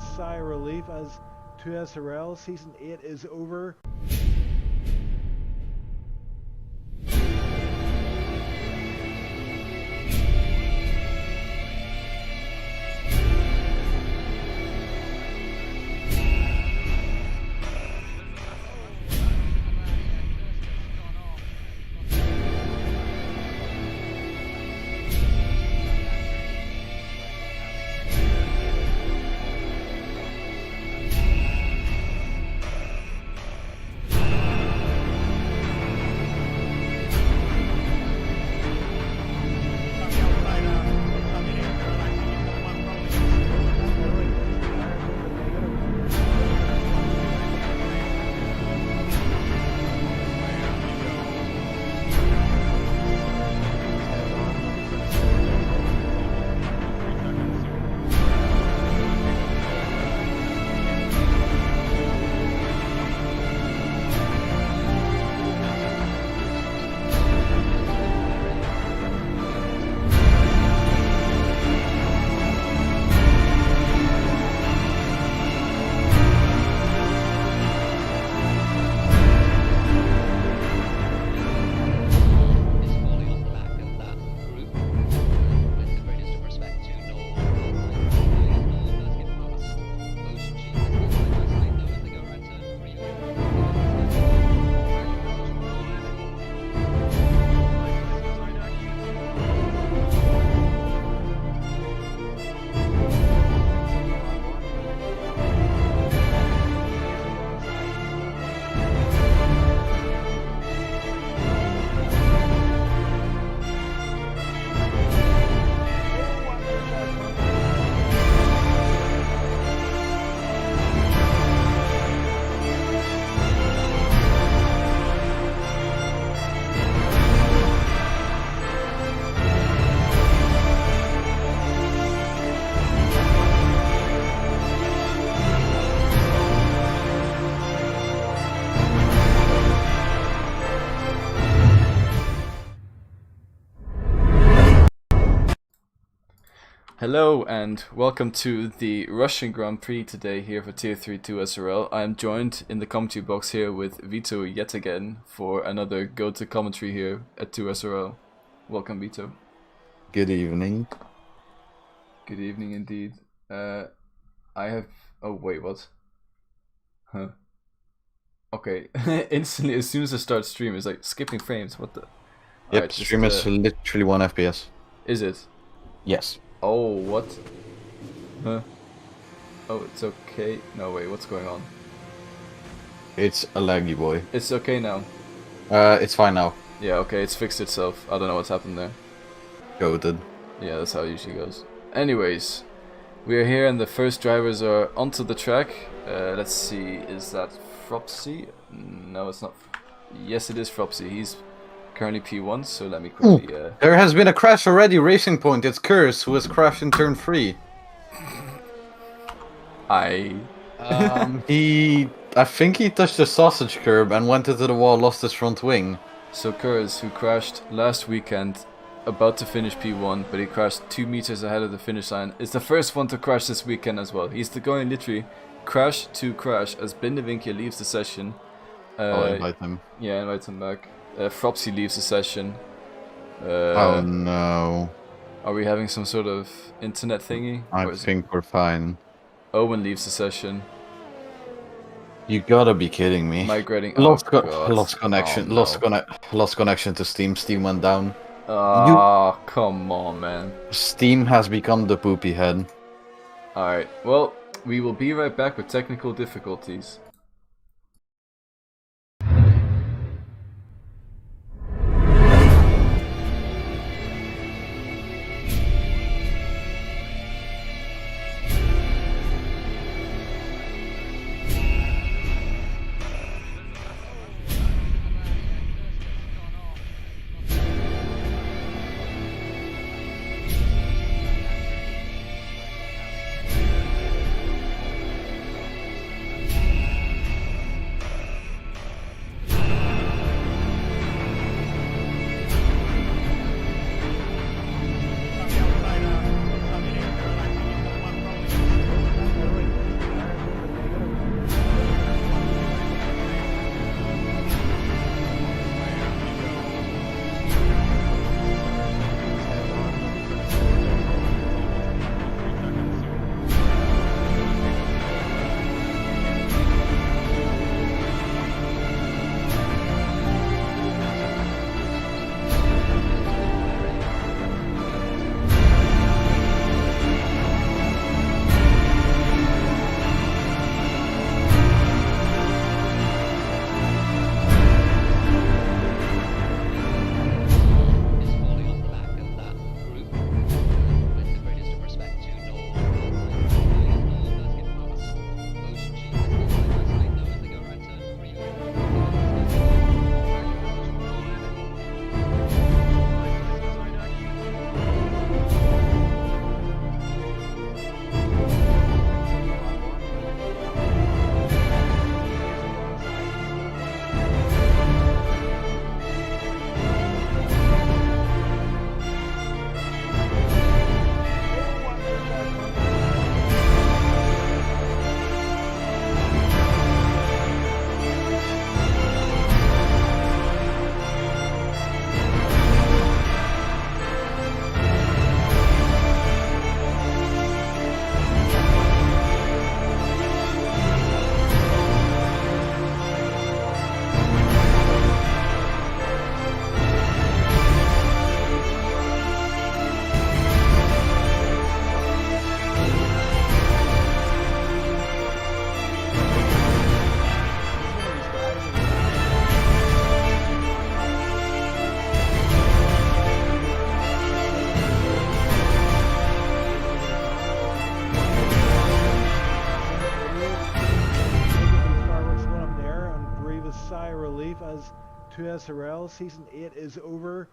sigh of relief as 2SRL Season 8 is over. Hello and welcome to the Russian Grand Prix today here for Tier 3 2SRL. I am joined in the commentary box here with Vito yet again for another go-to commentary here at 2SRL. Welcome, Vito. Good evening. Good evening indeed. I have... Oh wait, what? Huh. Okay, instantly as soon as I start stream it's like skipping frames, what the... Yep, Alright, stream is literally 1 FPS. Is it? Yes. Oh, what? Huh? Oh, it's okay. No, wait, what's going on? It's a laggy boy. It's okay now. It's fine now. Yeah, okay, it's fixed itself. I don't know what's happened there. Goated. Yeah, that's how it usually goes. Anyways, we are here and the first drivers are onto the track. Let's see, is that Fropsy? No, it's not. Yes, it is Fropsy. He's currently P1, so let me quickly... There has been a crash already, Racing Point. It's Curse, who has crashed in turn 3. I think he touched the sausage curb and went into the wall, lost his front wing. So Kurz, who crashed last weekend, about to finish P1, but he crashed 2 meters ahead of the finish line, is the first one to crash this weekend as well. He's going literally crash to crash as Bindewinkje leaves the session. I'll invite him. Yeah, invite him back. Fropsy leaves the session. Oh no. Are we having some sort of internet thingy? I think we're fine. Owen leaves the session. You gotta be kidding me. Migrating. Lost Oh, connection. no. Lost connection to Steam. Steam went down. Ah, come on, man. Steam has become the poopy head. Alright, well, we will be right back with technical difficulties. as 2SRL Season 8 is over.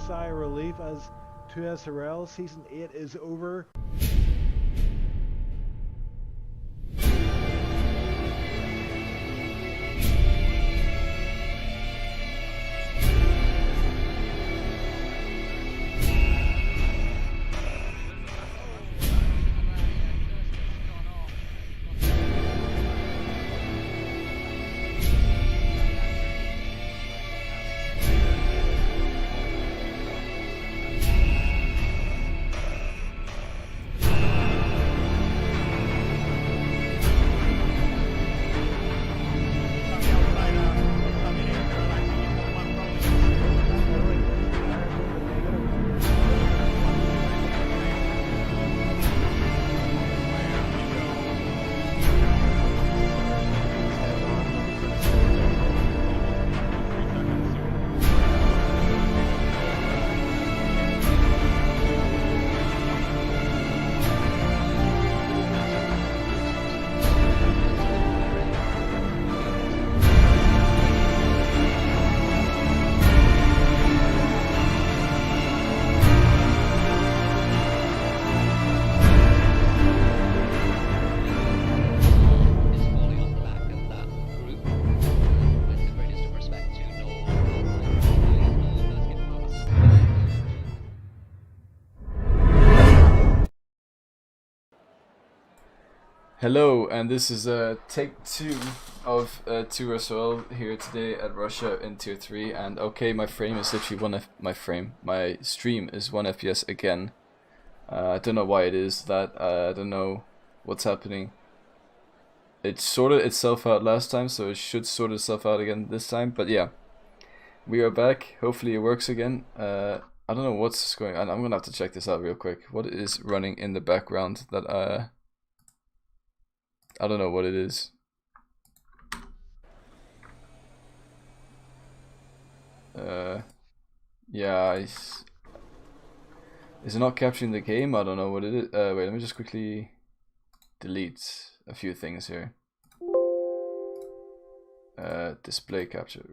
Sigh of relief as 2SRL Season 8 is over. Hello, and this is take 2 of 2SL here today at Russia in Tier 3, and okay, my frame is literally my stream is 1 FPS again. I don't know why it is that, I don't know what's happening. It sorted itself out last time, so it should sort itself out again this time, but yeah. We are back, hopefully it works again. I don't know what's going on, I'm gonna have to check this out real quick. What is running in the background that I don't know what it is. Yeah, is it not capturing the game? I don't know what it is. Wait, let me just quickly delete a few things here. Display capture.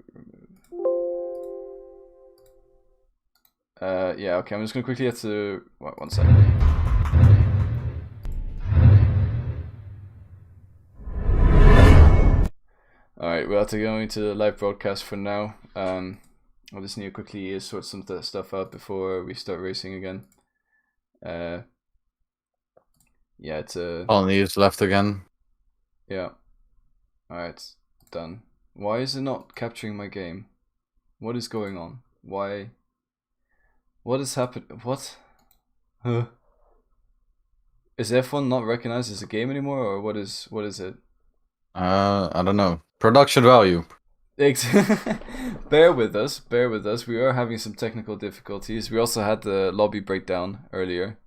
Yeah, okay, I'm just gonna quickly have to... one second. Alright, we'll have to go into the live broadcast for now. I just need to quickly sort some stuff out before we start racing again. Yeah, it's Only is left again. Yeah. Alright, done. Why is it not capturing my game? What is going on? Why? What has happened? What? Huh? Is F1 not recognized as a game anymore, or what is it? I don't know. Production value. Bear with us, bear with us. We are having some technical difficulties. We also had the lobby breakdown earlier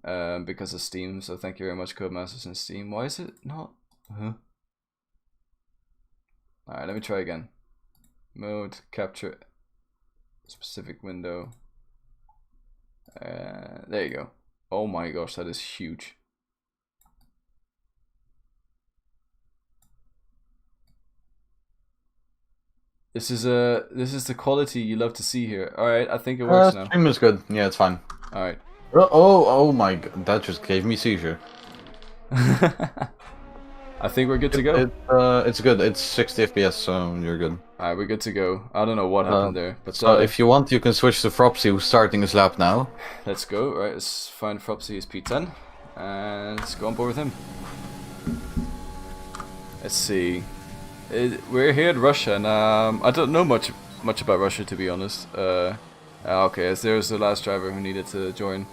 because of Steam, so thank you very much, Codemasters and Steam. Why is it not? Huh? Alright, let me try again. Mode, capture, specific window. There you go. Oh my gosh, that is huge. This is the quality you love to see here. All right, I think it works now. Stream is good. Yeah, it's fine. All right. Oh my god, that just gave me seizure. I think we're good to go. It's good. It's 60 FPS, so you're good. All right, we're good to go. I don't know what happened there, but so if you want, you can switch to Fropsy, who's starting his lap now. Let's go. All right, let's find Fropsy as P10, and let's go on board with him. Let's see. We're here in Russia, and I don't know much about Russia, to be honest. Okay, as there's the last driver who needed to join.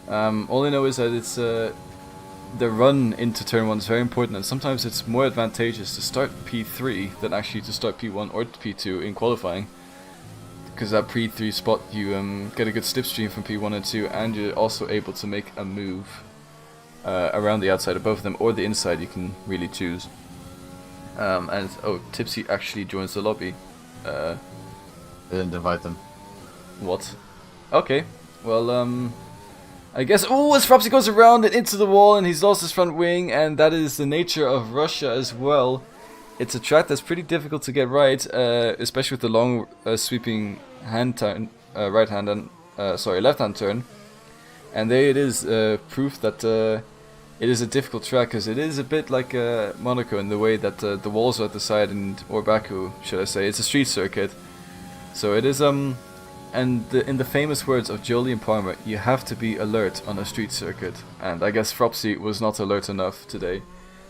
All I know is that it's the run into turn 1 is very important, and sometimes it's more advantageous to start P3 than actually to start P1 or P2 in qualifying, because that P3 spot you get a good slipstream from P1 and 2, and you're also able to make a move around the outside of both of them, or the inside. You can really choose. And oh, Tipsy actually joins the lobby. I didn't invite him. What? Okay, well, I guess. Oh, as Fropsy goes around and into the wall, and he's lost his front wing, and that is the nature of Russia as well. It's a track that's pretty difficult to get right, especially with the long sweeping hand turn, left hand turn. And there it is, proof that it is a difficult track, because it is a bit like Monaco in the way that the walls are at the side, or Baku, should I say. It's a street circuit, so it is and in the famous words of Jolyon Palmer, you have to be alert on a street circuit, and I guess Fropsy was not alert enough today,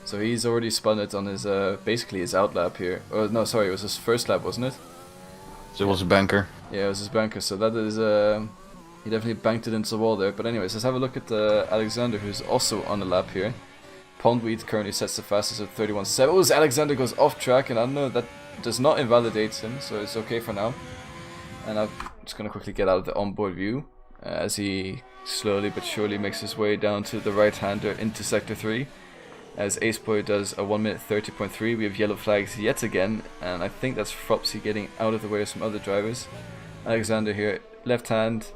so he's already spun it on his basically his out lap here. Or no, sorry, it was his first lap, wasn't it? So it was a banker. Yeah, it was his banker, so that is he definitely banked it into the wall there. But anyways, let's have a look at Alexander, who's also on the lap here. Pondweed currently sets the fastest at 31.7. Oh, Alexander goes off track, and I don't know, that does not invalidate him, so it's okay for now. And I'm just going to quickly get out of the onboard view as he slowly but surely makes his way down to the right-hander into Sector 3. As Aceboy does a 1 minute 30.3, we have yellow flags yet again, and I think that's Fropsy getting out of the way of some other drivers. Alexander here, left hand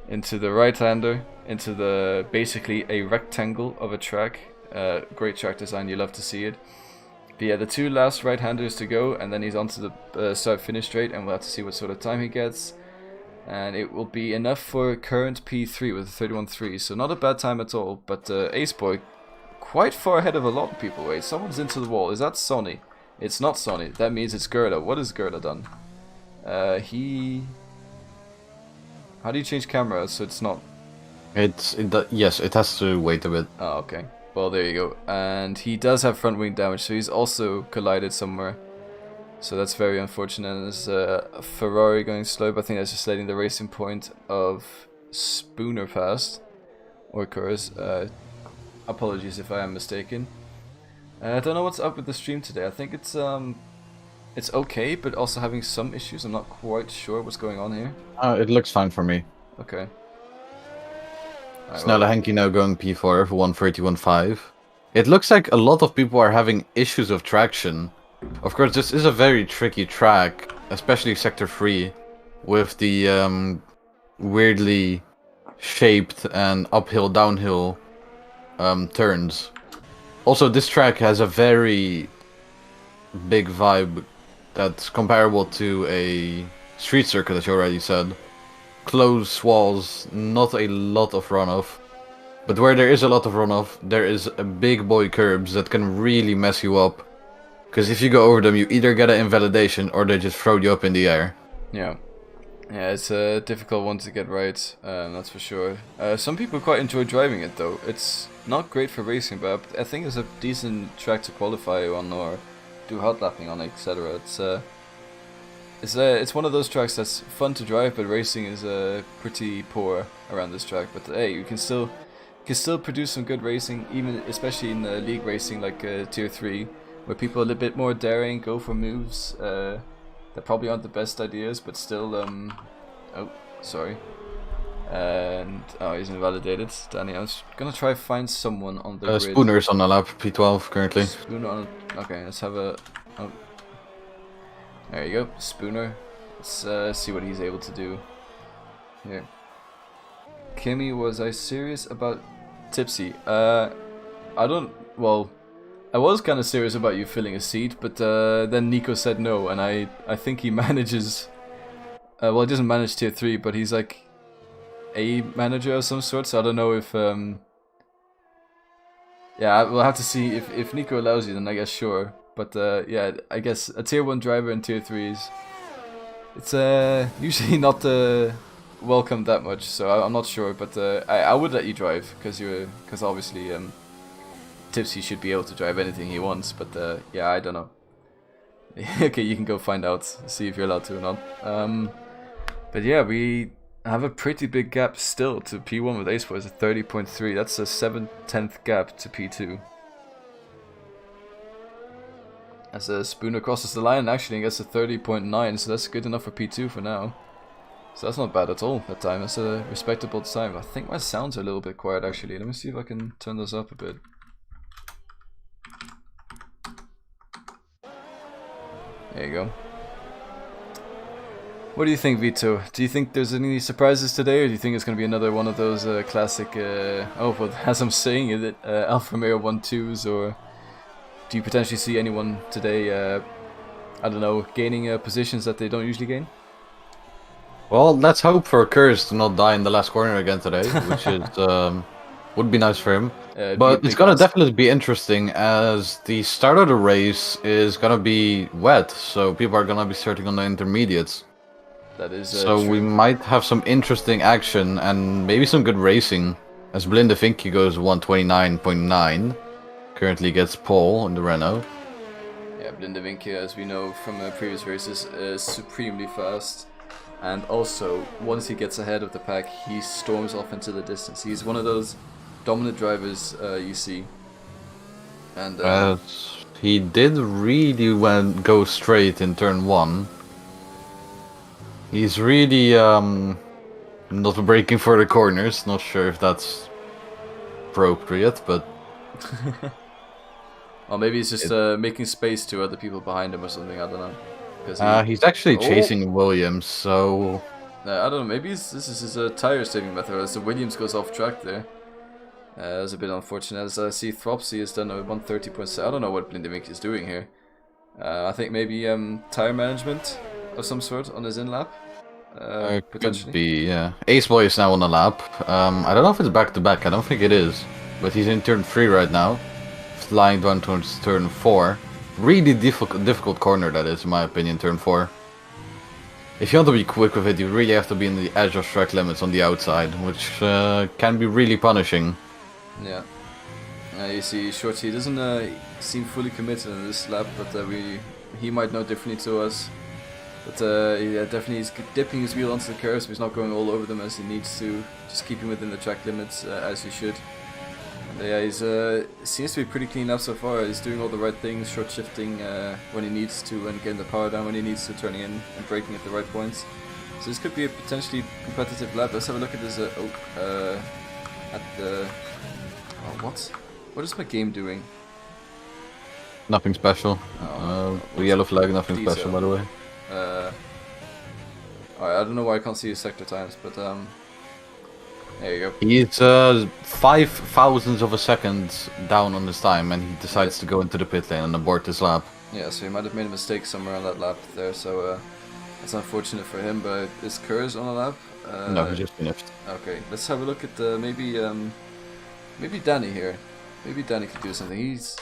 into the right-hander, into the basically a rectangle of a track. Great track design, you love to see it. But yeah, the two last right-handers to go, and then he's onto the start-finish straight, and we'll have to see what sort of time he gets. And it will be enough for current P3 with a 31.3, so not a bad time at all. But Aceboy, quite far ahead of a lot of people. Wait, someone's into the wall. Is that Sonny? It's not Sonny. That means it's Gerda. What has Gerda done? How do you change camera so it's not... Yes, it has to wait a bit. Oh, okay. Well, there you go. And he does have front wing damage, so he's also collided somewhere. So that's very unfortunate. And there's a Ferrari going slow, but I think that's just letting the racing point of Spooner past. Or Kurs. Apologies if I am mistaken. I don't know what's up with the stream today. I think it's okay, but also having some issues. I'm not quite sure what's going on here. It looks fine for me. Okay. Snelle Henke now going P4 for 131.5. It looks like a lot of people are having issues of traction. Of course, this is a very tricky track, especially Sector 3, with the weirdly shaped and uphill, downhill turns. Also, this track has a very big vibe that's comparable to a street circuit, as you already said. Close walls, not a lot of runoff. But where there is a lot of runoff, there is a big boy curbs that can really mess you up. Because if you go over them, you either get an invalidation or they just throw you up in the air. Yeah. Yeah, it's a difficult one to get right, that's for sure. Some people quite enjoy driving it though. It's not great for racing, but I think it's a decent track to qualify on or do hot lapping on, etc. It's one of those tracks that's fun to drive, but racing is pretty poor around this track. But hey, you can still produce some good racing, even especially in league racing like Tier 3, where people are a little bit more daring, go for moves that probably aren't the best ideas, but still. Oh, sorry. And oh, he's invalidated. Danny, I was gonna try find someone on the grid. Spooner's on the lap, P12 currently. Spooner on. Okay, let's have a. Oh. There you go, Spooner. Let's see what he's able to do. Here. Kimmy, was I serious about Tipsy? I don't. Well, I was kind of serious about you filling a seat, but then Nico said no, and I think he manages. Well, he doesn't manage Tier 3, but he's like a manager of some sort, so I don't know if... Yeah, we'll have to see if Nico allows you, then I guess sure. But yeah, I guess a Tier 1 driver in Tier 3 is... It's usually not welcomed that much, so I'm not sure, but I would let you drive, because obviously Tipsy should be able to drive anything he wants, but yeah, I don't know. Okay, you can go find out, see if you're allowed to or not. But yeah, we have a pretty big gap still to P1 with Ace Boys at 30.3. That's a 7/10th gap to P2. As Spooner crosses the line and actually gets a 30.9, so that's good enough for P2 for now. So that's not bad at all that time. That's a respectable time. I think my sounds are a little bit quiet actually. Let me see if I can turn those up a bit. There you go. What do you think, Vito? Do you think there's any surprises today, or do you think it's going to be another one of those classic, oh, well, as I'm saying, is it Alfa Romeo 1-2s, or do you potentially see anyone today, I don't know, gaining positions that they don't usually gain? Well, let's hope for Curse to not die in the last corner again today, which is would be nice for him. But it's gonna definitely be interesting, as the start of the race is gonna be wet, so people are gonna be starting on the intermediates. That is so true. We might have some interesting action and maybe some good racing, as Belinda Vinky goes 129.9, currently gets pole in the Renault. Yeah, Belinda Vinky, as we know from previous races, is supremely fast. And also, once he gets ahead of the pack, he storms off into the distance. He's one of those dominant drivers you see. And he did really go straight in turn 1. He's really not braking for the corners. Not sure if that's appropriate, but... Well, maybe he's just making space to other people behind him or something, I don't know. He's actually chasing Williams, so... I don't know, maybe this is his tire saving method, as the Williams goes off track there. That's a bit unfortunate, as I see Thropsy has done a 130.7. I don't know what Blindemik is doing here. I think maybe tire management of some sort on his in-lap. Could be, yeah. Ace Boy is now on the lap. I don't know if it's back-to-back, I don't think it is. But he's in turn 3 right now, flying down towards turn 4. Really difficult corner, that is, in my opinion, turn 4. If you want to be quick with it, you really have to be in the edge of track limits on the outside, which can be really punishing. Yeah. You see, Shorty doesn't seem fully committed in this lap, but he might know differently to us. But yeah, definitely he's dipping his wheel onto the curves, but he's not going all over them as he needs to, just keeping within the track limits as he should. And yeah, he's seems to be pretty clean up so far. He's doing all the right things, short shifting when he needs to, and getting the power down when he needs to, turning in and braking at the right points. So this could be a potentially competitive lap. Let's have a look at this at the... Oh, what is my game doing? Nothing special. The yellow flag, nothing detail. special, by the way. Alright, I don't know why I can't see his sector times, but there you go. He's 5,000ths of a second down on his time, and he decides to go into the pit lane and abort this lap. Yeah, so he might have made a mistake somewhere on that lap there, so that's unfortunate for him, but is Kurz on a lap? No, he just finished. Okay, let's have a look at maybe Danny here. Maybe Danny could do something. He's...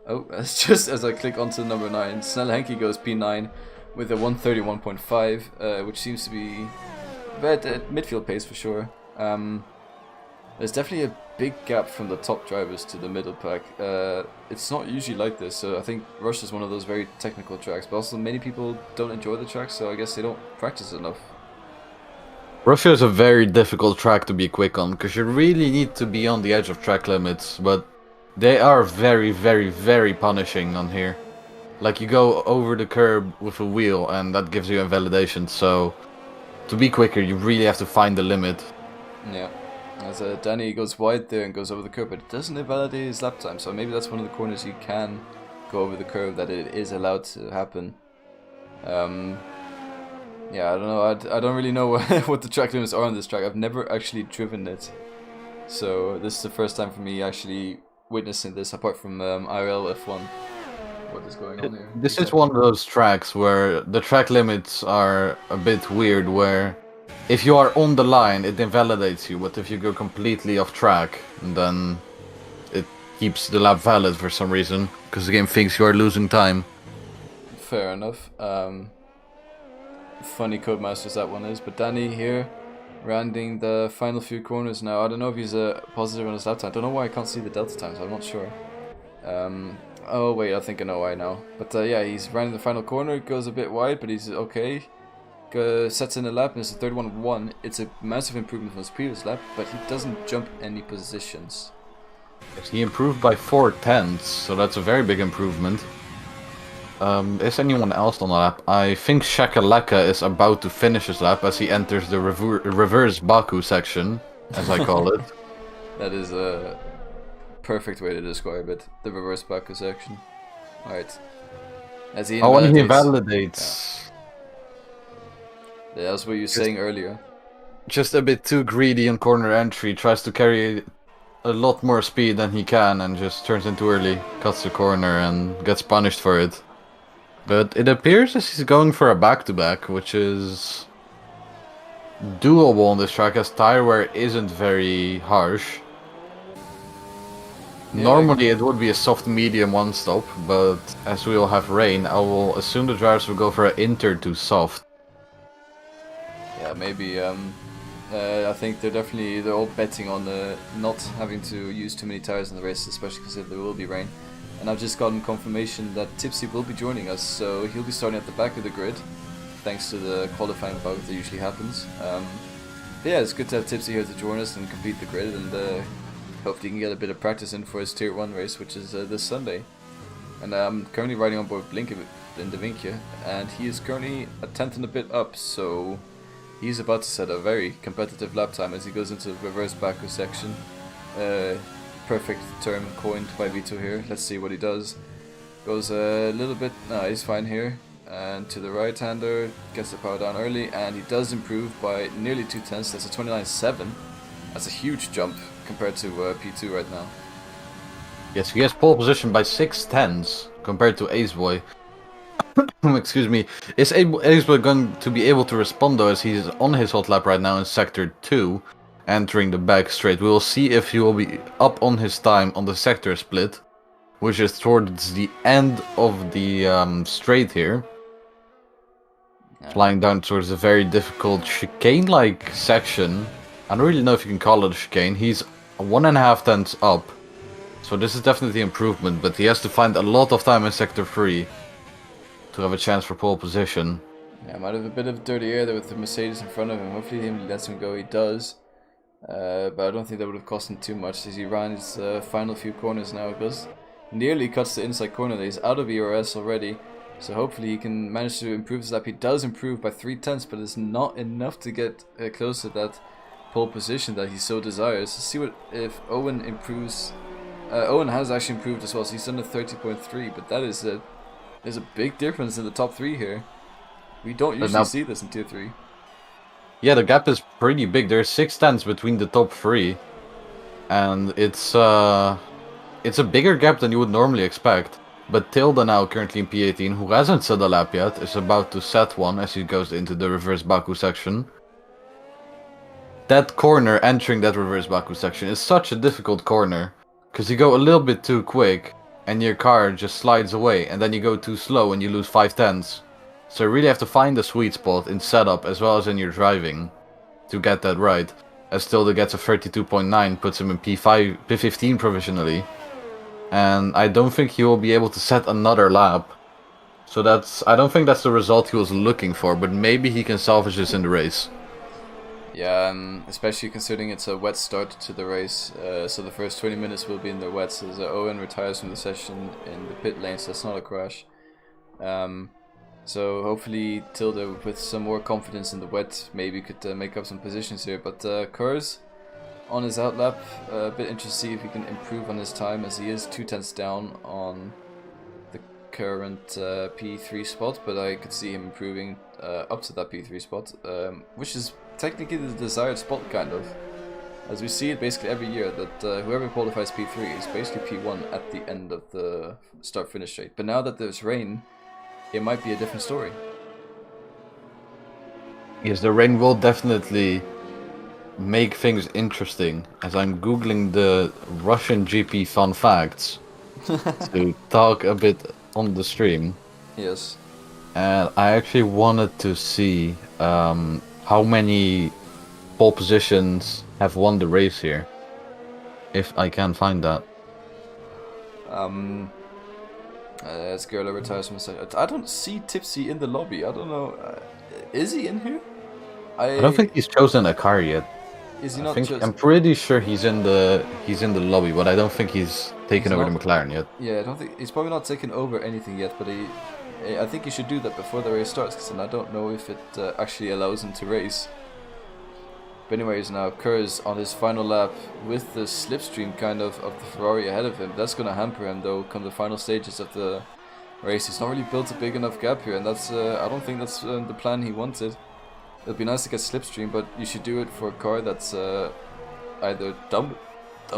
Oh, that's just as I click onto number 9. Snell Henke goes P9 with a 131.5, which seems to be at midfield pace for sure. There's definitely a big gap from the top drivers to the middle pack. It's not usually like this, so I think Russia is one of those very technical tracks, but also many people don't enjoy the track, so I guess they don't practice enough. Russia is a very difficult track to be quick on, because you really need to be on the edge of track limits, but they are very, very, very punishing on here. Like, you go over the curb with a wheel, and that gives you invalidation, so to be quicker, you really have to find the limit. Yeah, as Danny goes wide there and goes over the curb, but it doesn't invalidate his lap time, so maybe that's one of the corners you can go over the curb, that it is allowed to happen. Yeah, I don't know. I don't really know what the track limits are on this track. I've never actually driven it, so this is the first time for me actually witnessing this, apart from IRL F1. What is going on here? This is one of those tracks where the track limits are a bit weird, where if you are on the line, it invalidates you, but if you go completely off track, then it keeps the lap valid for some reason, because the game thinks you are losing time. Fair enough. Funny Codemasters that one is, but Danny here rounding the final few corners now. I don't know if he's a positive on his lap time. I don't know why I can't see the delta times, I'm not sure. Oh wait, I think I know why now. But yeah, he's rounding the final corner, goes a bit wide, but he's okay. Sets in a lap and it's a 31.1. It's a massive improvement from his previous lap, but he doesn't jump any positions. Yes, he improved by 4/10, so that's a very big improvement. Is anyone else on the lap? I think Shakalaka is about to finish his lap as he enters the reverse Baku section, as I call it. That is a perfect way to describe it. The reverse Baku section. Alright. As he when he invalidates. Yeah, that's what you were saying earlier. Just a bit too greedy on corner entry, tries to carry a lot more speed than he can and just turns into early, cuts the corner and gets punished for it. But it appears as he's going for a back-to-back, which is doable on this track as tire wear isn't very harsh. Yeah, Normally it would be a soft medium one stop, but as we will have rain, I will assume the drivers will go for an inter to soft. Yeah, maybe. I think they're all betting on not having to use too many tires in the race, especially because there will be rain. And I've just gotten confirmation that Tipsy will be joining us, so he'll be starting at the back of the grid, thanks to the qualifying bug that usually happens. But yeah, it's good to have Tipsy here to join us and complete the grid, and hopefully he can get a bit of practice in for his Tier 1 race, which is this Sunday. And I'm currently riding on board Blink in the Vinkje, and he is currently a 10th and a bit up, so he's about to set a very competitive lap time as he goes into the reverse Baku section. Perfect term coined by Vito here. Let's see what he does. Goes a little bit, no, he's fine here. And to the right hander, gets the power down early, and he does improve by nearly 2/10. That's a 29.7. That's a huge jump compared to P2 right now. Yes, he has pole position by 6/10 compared to Aceboy. Excuse me. Is Aceboy going to be able to respond though, as he's on his hot lap right now in sector 2, entering the back straight? We will see if he will be up on his time on the sector split, which is towards the end of the straight here. Yeah. Flying down towards a very difficult chicane-like section. I don't really know if you can call it a chicane. He's 1.5 tenths up, so this is definitely improvement, but he has to find a lot of time in sector 3 to have a chance for pole position. Yeah, might have a bit of dirty air there with the Mercedes in front of him. Hopefully he lets him go, he does. But I don't think that would have cost him too much as he ran his final few corners now. It goes nearly cuts the inside corner. He's out of ERS already, so hopefully he can manage to improve his lap. He does improve by 3/10, but it's not enough to get close to that pole position that he so desires. Let's see if Owen improves. Owen has actually improved as well, so he's done a 30.3, but that is there's a big difference in the top 3 here. We don't But usually now, see this in Tier 3. yeah, the gap is pretty big. There's 6 tenths between the top 3, and it's a bigger gap than you would normally expect. But Tilda now currently in P18, who hasn't set a lap yet, is about to set one as he goes into the reverse Baku section. That corner entering that reverse Baku section is such a difficult corner, because you go a little bit too quick and your car just slides away, and then you go too slow and you lose 5 tenths. So you really have to find the sweet spot in setup as well as in your driving to get that right. As Tilda gets a 32.9, puts him in P15 provisionally. And I don't think he will be able to set another lap. So I don't think that's the result he was looking for, but maybe he can salvage this in the race. Yeah, especially considering it's a wet start to the race, so the first 20 minutes will be in the wets as Owen retires from the session in the pit lane, so that's not a crash. So hopefully Tilda, with some more confidence in the wet, maybe could make up some positions here. But Kurz on his outlap, a bit interested to see if he can improve on his time, as he is 2 tenths down on the current P3 spot, but I could see him improving up to that P3 spot, which is technically the desired spot, kind of, as we see it basically every year, that whoever qualifies P3 is basically P1 at the end of the start-finish straight. But now that there's rain, it might be a different story. Yes, the rain will definitely make things interesting, as I'm googling the Russian GP fun facts to talk a bit on the stream. Yes. And I actually wanted to see how many pole positions have won the race here, if I can find that. As Gerla retires from the side, I don't see Tipsy in the lobby. I don't know. Is he in here? I don't think he's chosen a car yet. Is he not? I'm pretty sure he's in the lobby, but I don't think he's taken over the McLaren yet. Yeah, I don't think he's probably not taken over anything yet. But I think he should do that before the race starts, because then I don't know if it actually allows him to race. But anyways, now Kurz on his final lap with the slipstream kind of the Ferrari ahead of him. That's going to hamper him though come the final stages of the race. He's not really built a big enough gap here, and that's I don't think that's the plan he wanted. It'll be nice to get slipstream, but you should do it for a car that's either done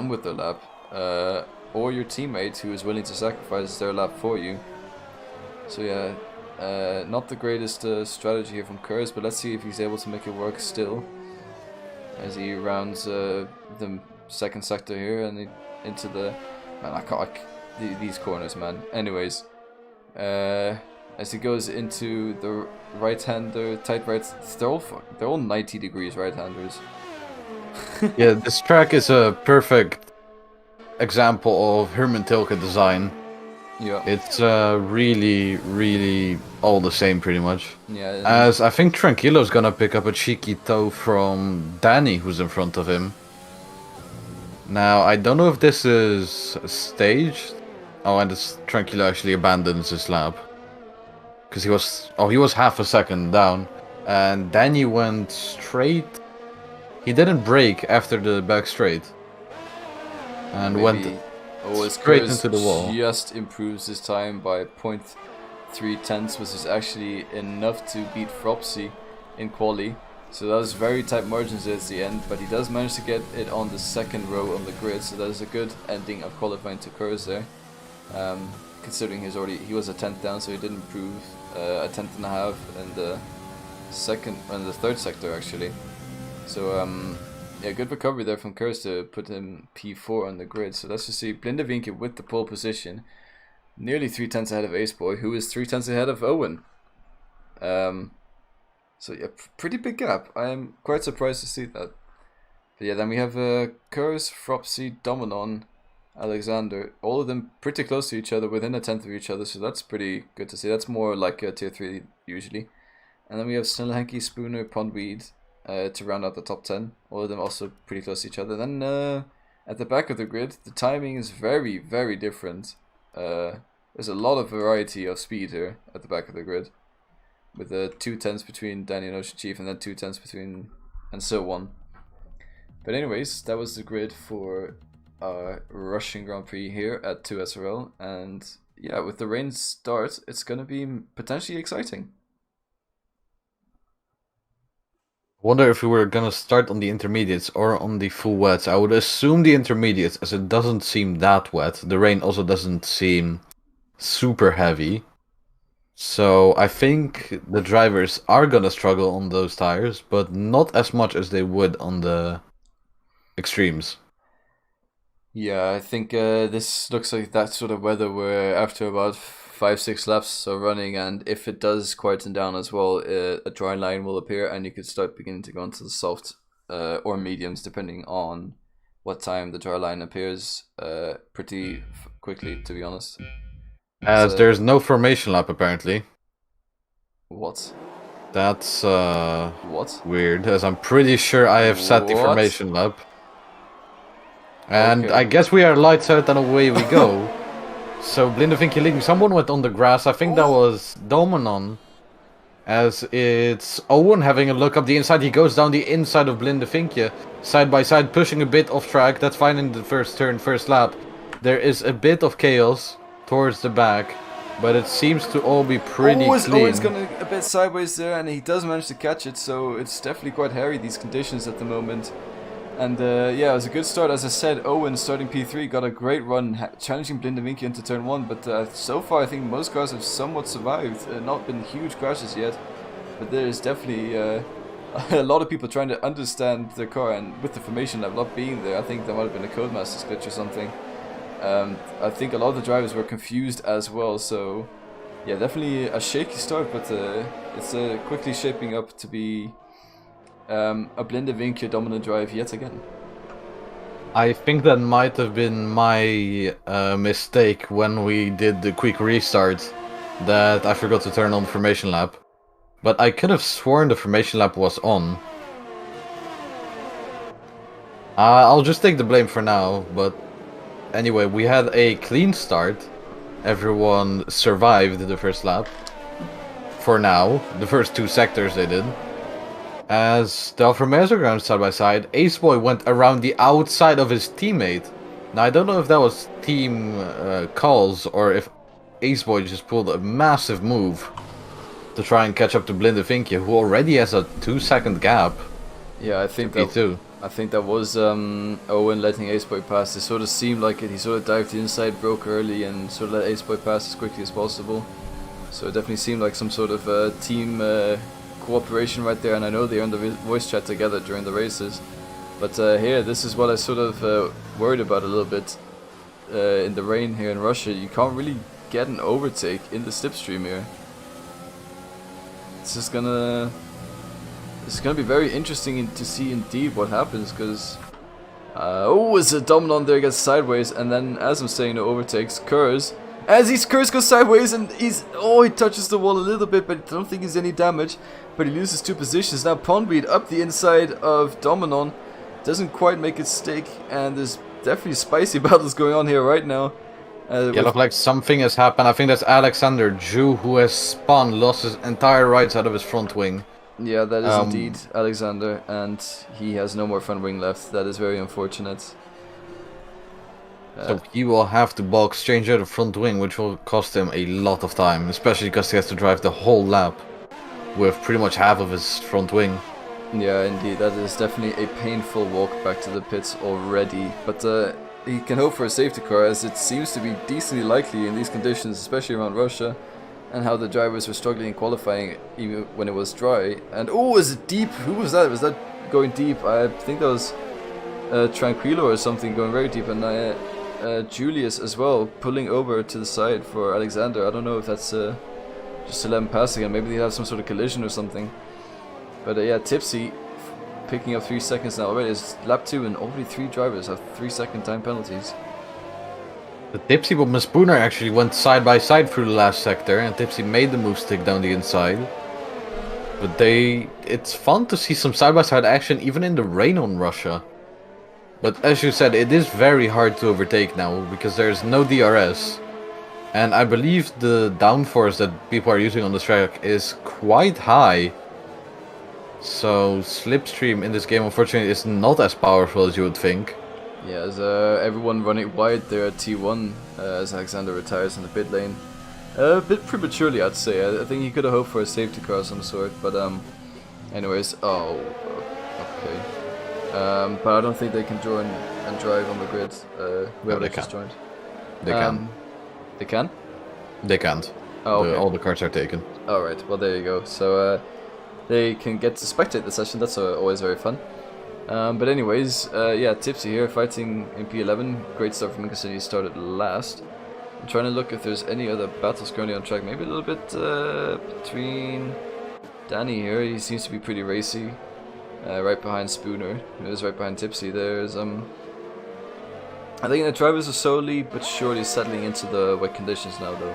with their lap, or your teammate who is willing to sacrifice their lap for you. So yeah, not the greatest strategy here from Kurz, but let's see if he's able to make it work still, as he rounds the second sector here and into the... Man, I can't... these corners, man. Anyways, as he goes into the right-hander, tight right, they're all 90 degrees right-handers. Yeah, this track is a perfect example of Herman Tilke design. Yeah. It's really, really all the same, pretty much. Yeah. As I think Tranquillo's gonna pick up a cheeky toe from Danny, who's in front of him. Now, I don't know if this is staged. Oh, and Tranquillo actually abandons his lap. Because he was half a second down. And Danny went straight. He didn't brake after the back straight. And went straight into the wall. Just improves his time by 0.3 tenths, which is actually enough to beat Fropsy in quali. So that was very tight margins at the end, but he does manage to get it on the second row on the grid, so that is a good ending of qualifying to Kurz there. Considering he was a 10th down, so he did improve a 10th and a half in the third sector actually. So yeah, good recovery there from Kurz to put him P4 on the grid. So let's just see Blindevinke with the pole position, nearly 3 tenths ahead of Aceboy, who is 3 tenths ahead of Owen. So yeah, pretty big gap. I am quite surprised to see that. But yeah, then we have Kurz, Fropsy, Dominon, Alexander, all of them pretty close to each other, within a tenth of each other, so that's pretty good to see. That's more like a tier 3 usually. And then we have Snellhanke, Spooner, Pondweed to round out the top 10. All of them also pretty close to each other. Then at the back of the grid, the timing is very, very different. There's a lot of variety of speed here at the back of the grid, with 2 tenths between Danny and Ocean Chief, and then 2 tenths between, and so on. But anyways, that was the grid for Russian Grand Prix here at 2SRL, and yeah, with the rain start, it's gonna be potentially exciting. Wonder if we were gonna start on the intermediates or on the full wets. I would assume the intermediates, as it doesn't seem that wet. The rain also doesn't seem super heavy. So I think the drivers are gonna struggle on those tires, but not as much as they would on the extremes. Yeah, I think this looks like that sort of weather where after about 5-6 laps of running, and if it does quieten down as well, a dry line will appear and you could start beginning to go into the soft or mediums depending on what time the dry line appears pretty quickly, to be honest. As there's no formation lap apparently. What? That's What? weird, as I'm pretty sure I have set the What? formation lap. And Okay. I guess we are lights out and away we go. So Blindevinkje leading, someone went on the grass, I think that was Domenon. As it's Owen having a look up the inside, he goes down the inside of Blindevinkje. Side by side, pushing a bit off track, that's fine in the first turn, first lap. There is a bit of chaos towards the back, but it seems to all be pretty clean. Owen's going a bit sideways there, and he does manage to catch it, so it's definitely quite hairy, these conditions at the moment. And yeah, it was a good start. As I said, Owen starting P3 got a great run, challenging Blindevinkje into turn 1, but so far I think most cars have somewhat survived. Not been huge crashes yet, but there is definitely a lot of people trying to understand their car, and with the formation lab not being there, I think there might have been a Codemasters glitch or something. I think a lot of the drivers were confused as well, so yeah, definitely a shaky start, but it's quickly shaping up to be a Blindevinkje dominant drive yet again. I think that might have been my mistake when we did the quick restart, that I forgot to turn on the formation lap. But I could have sworn the formation lap was on. I'll just take the blame for now, but anyway, we had a clean start. Everyone survived the first lap. For now, the first 2 sectors they did. As the Alfa Romeos are going side by side, Aceboy went around the outside of his teammate. Now I don't know if that was team calls or if Aceboy just pulled a massive move to try and catch up to Blindevinkje, who already has a 2-second gap. Yeah, I think that was Owen letting Aceboy pass. It sort of seemed like it. He sort of dived inside, broke early, and sort of let Aceboy pass as quickly as possible. So it definitely seemed like some sort of team cooperation right there, and I know they're in the voice chat together during the races. But here, this is what I sort of worried about a little bit in the rain here in Russia. You can't really get an overtake in the slipstream here. It's gonna be very interesting to see indeed what happens, because it's a Dominon there, gets sideways, and then as I'm saying, no overtakes. Kurz goes sideways, and he touches the wall a little bit, but I don't think he's any damage. But he loses 2 positions. Now Pondweed up the inside of Dominon, doesn't quite make it stick, and there's definitely spicy battles going on here right now. Yeah, look like something has happened. I think that's Alexander Jew, who has spun, lost his entire right side of his front wing. Yeah, that is indeed Alexander, and he has no more front wing left. That is very unfortunate. So he will have to box, change out the front wing, which will cost him a lot of time, especially because he has to drive the whole lap with pretty much half of his front wing. Yeah, indeed, that is definitely a painful walk back to the pits already, but he can hope for a safety car, as it seems to be decently likely in these conditions, especially around Russia, and how the drivers were struggling in qualifying even when it was dry. And is it deep? Who was that? Was that going deep? I think that was Tranquilo or something going very deep, and Julius as well pulling over to the side for Alexander. I don't know if that's just to let him pass again. Maybe they have some sort of collision or something. But yeah, Tipsy picking up 3 seconds now already. It's lap 2 and already 3 drivers have 3-second time penalties. The Tipsy with Spooner actually went side by side through the last sector, and Tipsy made the move stick down the inside. But it's fun to see some side by side action even in the rain on Russia. But as you said, it is very hard to overtake now because there's no DRS. And I believe the downforce that people are using on this track is quite high. So slipstream in this game unfortunately is not as powerful as you would think. Yeah, as everyone running wide there at T1 as Alexander retires in the pit lane. A bit prematurely, I'd say. I think he could have hoped for a safety car of some sort, but anyways, Okay. But I don't think they can join and drive on the grid. Whoever they just can. joined. They can. They can? They can't. Oh, okay. All the cards are taken. Alright, well there you go. So they can get to spectate the session, that's always very fun. But anyways, yeah, Tipsy here fighting in P11. Great start from City, he started last. I'm trying to look if there's any other battles currently on track. Maybe a little bit between Danny here, he seems to be pretty racy. Right behind Spooner, who's right behind Tipsy. There's I think the drivers are slowly but surely settling into the wet conditions now though.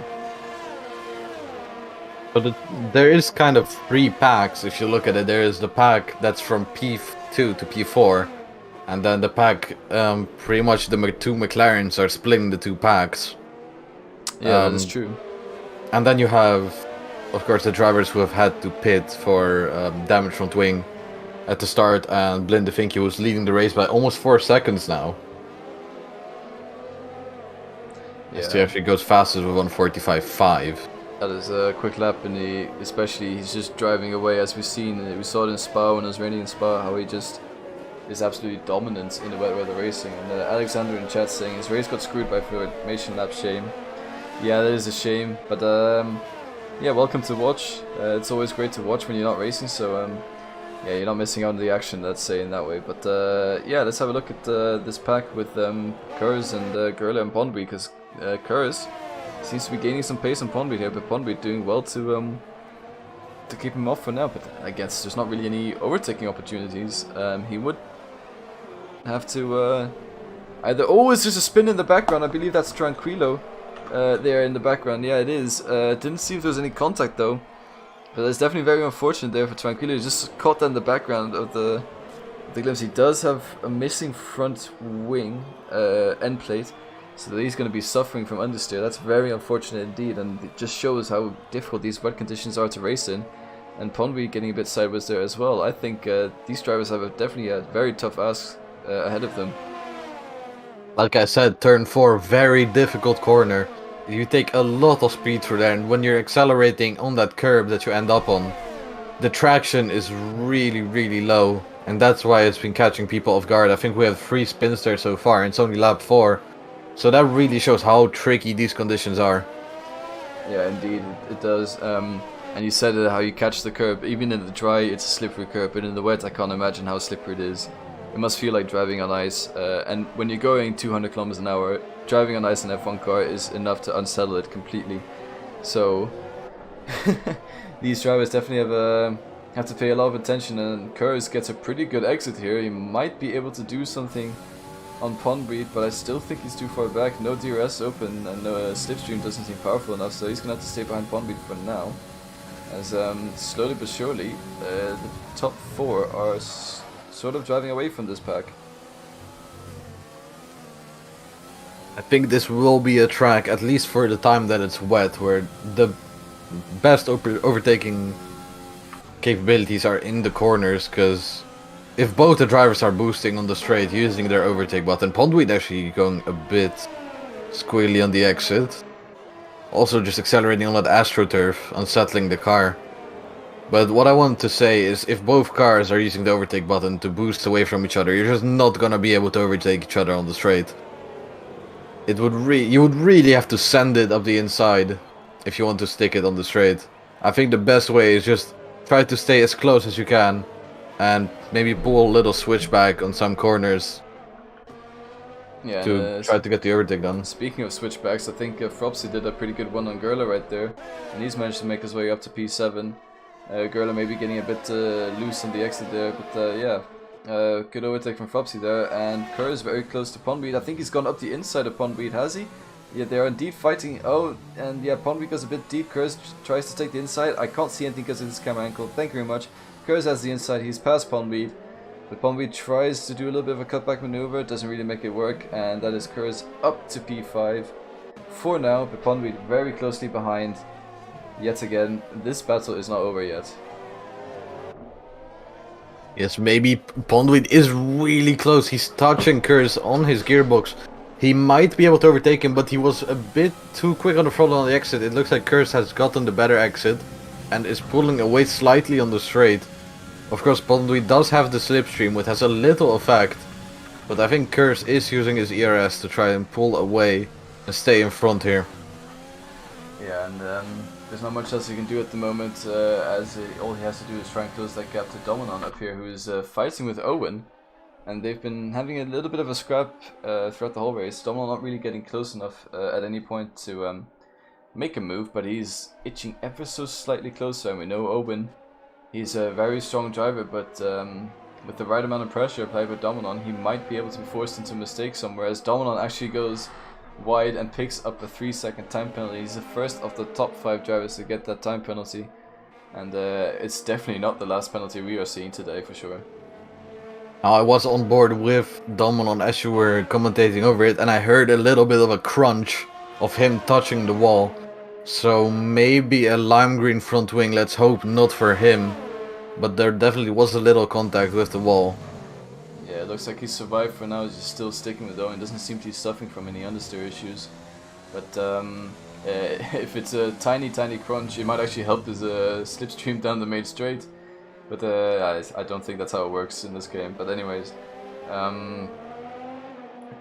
But there is kind of 3 packs if you look at it. There is the pack that's from P2 to P4, and then the pack, pretty much the 2 McLarens are splitting the 2 packs. Yeah, that is true. And then you have, of course, the drivers who have had to pit for damage front wing at the start, and Blinde Vinky was leading the race by almost 4 seconds now. Yeah. So he actually goes fastest with 1:45.5. That is a quick lap, and especially he's just driving away, as we've seen. We saw it in Spa when it was raining in Spa, how he just is absolutely dominant in the wet weather racing. And Alexander in chat saying his race got screwed by formation lap, shame. Yeah, that is a shame, but yeah, welcome to watch. It's always great to watch when you're not racing, so yeah, you're not missing out on the action, let's say, in that way. But yeah, let's have a look at this pack with Kurz and Gerle and Pondby, because Kurz seems to be gaining some pace on Pondby here, but Pondby doing well to keep him off for now. But I guess there's not really any overtaking opportunities. He would have to either... Oh, it's just a spin in the background. I believe that's Tranquilo there in the background. Yeah, it is. Didn't see if there was any contact though. But it's definitely very unfortunate there for Tranquilo. He just caught that in the background of the glimpse. He does have a missing front wing end plate. So he's going to be suffering from understeer. That's very unfortunate indeed, and it just shows how difficult these wet conditions are to race in. And Pondby getting a bit sideways there as well. I think these drivers have definitely a very tough ask ahead of them. Like I said, turn 4, very difficult corner. You take a lot of speed through there, and when you're accelerating on that curb that you end up on, the traction is really, really low. And that's why it's been catching people off guard. I think we have 3 spins there so far, and it's only lap 4. So that really shows how tricky these conditions are. Yeah, indeed, it does. And you said how you catch the curb. Even in the dry, it's a slippery curb, but in the wet, I can't imagine how slippery it is. It must feel like driving on ice. And when you're going 200 kilometers an hour, driving on ice in an F1 car is enough to unsettle it completely. So these drivers definitely have to pay a lot of attention. And Kurz gets a pretty good exit here. He might be able to do something on Pondby, but I still think he's too far back. No DRS open, and no slipstream doesn't seem powerful enough, so he's gonna have to stay behind Pondby for now. As slowly but surely, the top 4 are sort of driving away from this pack. I think this will be a track, at least for the time that it's wet, where the best overtaking capabilities are in the corners, because if both the drivers are boosting on the straight using their overtake button, Pondweed actually going a bit squealy on the exit. Also just accelerating on that AstroTurf, unsettling the car. But what I want to say is, if both cars are using the overtake button to boost away from each other, you're just not gonna be able to overtake each other on the straight. You would really have to send it up the inside if you want to stick it on the straight. I think the best way is just try to stay as close as you can, and maybe pull a little switchback on some corners, yeah, to try to get the overtake done. Speaking of switchbacks, I think Fropsy did a pretty good one on Gerle right there, and he's managed to make his way up to P7. Gerle maybe getting a bit loose on the exit there, but yeah, good overtake from Fropsy there, and Kerr is very close to Pondweed. I think he's gone up the inside of Pondweed, has he? Yeah, they are indeed fighting. Oh, and yeah, Pondweed goes a bit deep. Kurz tries to take the inside. I can't see anything because of this camera angle. Thank you very much. Kurz has the inside. He's past Pondweed. But Pondweed tries to do a little bit of a cutback maneuver. Doesn't really make it work. And that is Kurz up to P5 for now. But Pondweed very closely behind. Yet again, this battle is not over yet. Yes, maybe Pondweed is really close. He's touching Kurz on his gearbox. He might be able to overtake him, but he was a bit too quick on the throttle on the exit. It looks like Kurz has gotten the better exit and is pulling away slightly on the straight. Of course, Pondui does have the slipstream, which has a little effect. But I think Curse is using his ERS to try and pull away and stay in front here. Yeah, and there's not much else he can do at the moment, as all he has to do is try and close that gap to Dominon up here, who is fighting with Owen. And they've been having a little bit of a scrap throughout the whole race. Dominon not really getting close enough at any point to make a move, but he's itching ever so slightly closer. And we know Owen, he's a very strong driver, but with the right amount of pressure applied by Dominon, he might be able to be forced into a mistake somewhere, as Dominon actually goes wide and picks up a 3-second time penalty. He's the first of the top 5 drivers to get that time penalty, and it's definitely not the last penalty we are seeing today for sure. Now, I was on board with Dominon as you were commentating over it, and I heard a little bit of a crunch of him touching the wall. So maybe a lime green front wing, let's hope not for him. But there definitely was a little contact with the wall. Yeah, it looks like he survived for now. He's just still sticking with Owen. Doesn't seem to be suffering from any understeer issues. But if it's a tiny crunch, it might actually help his slipstream down the main straight. But I don't think that's how it works in this game. But anyways,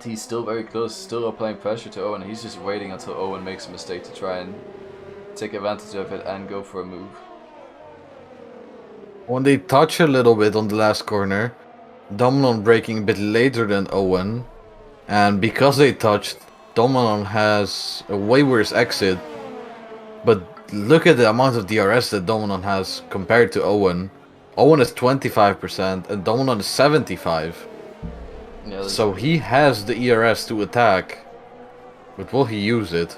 he's still very close, still applying pressure to Owen. He's just waiting until Owen makes a mistake to try and take advantage of it and go for a move. When they touch a little bit on the last corner, Dominon braking a bit later than Owen. And because they touched, Dominon has a way worse exit. But look at the amount of DRS that Dominon has compared to Owen. Owen is 25% and Dominon is 75%. Yeah, so he has the ERS to attack. But will he use it?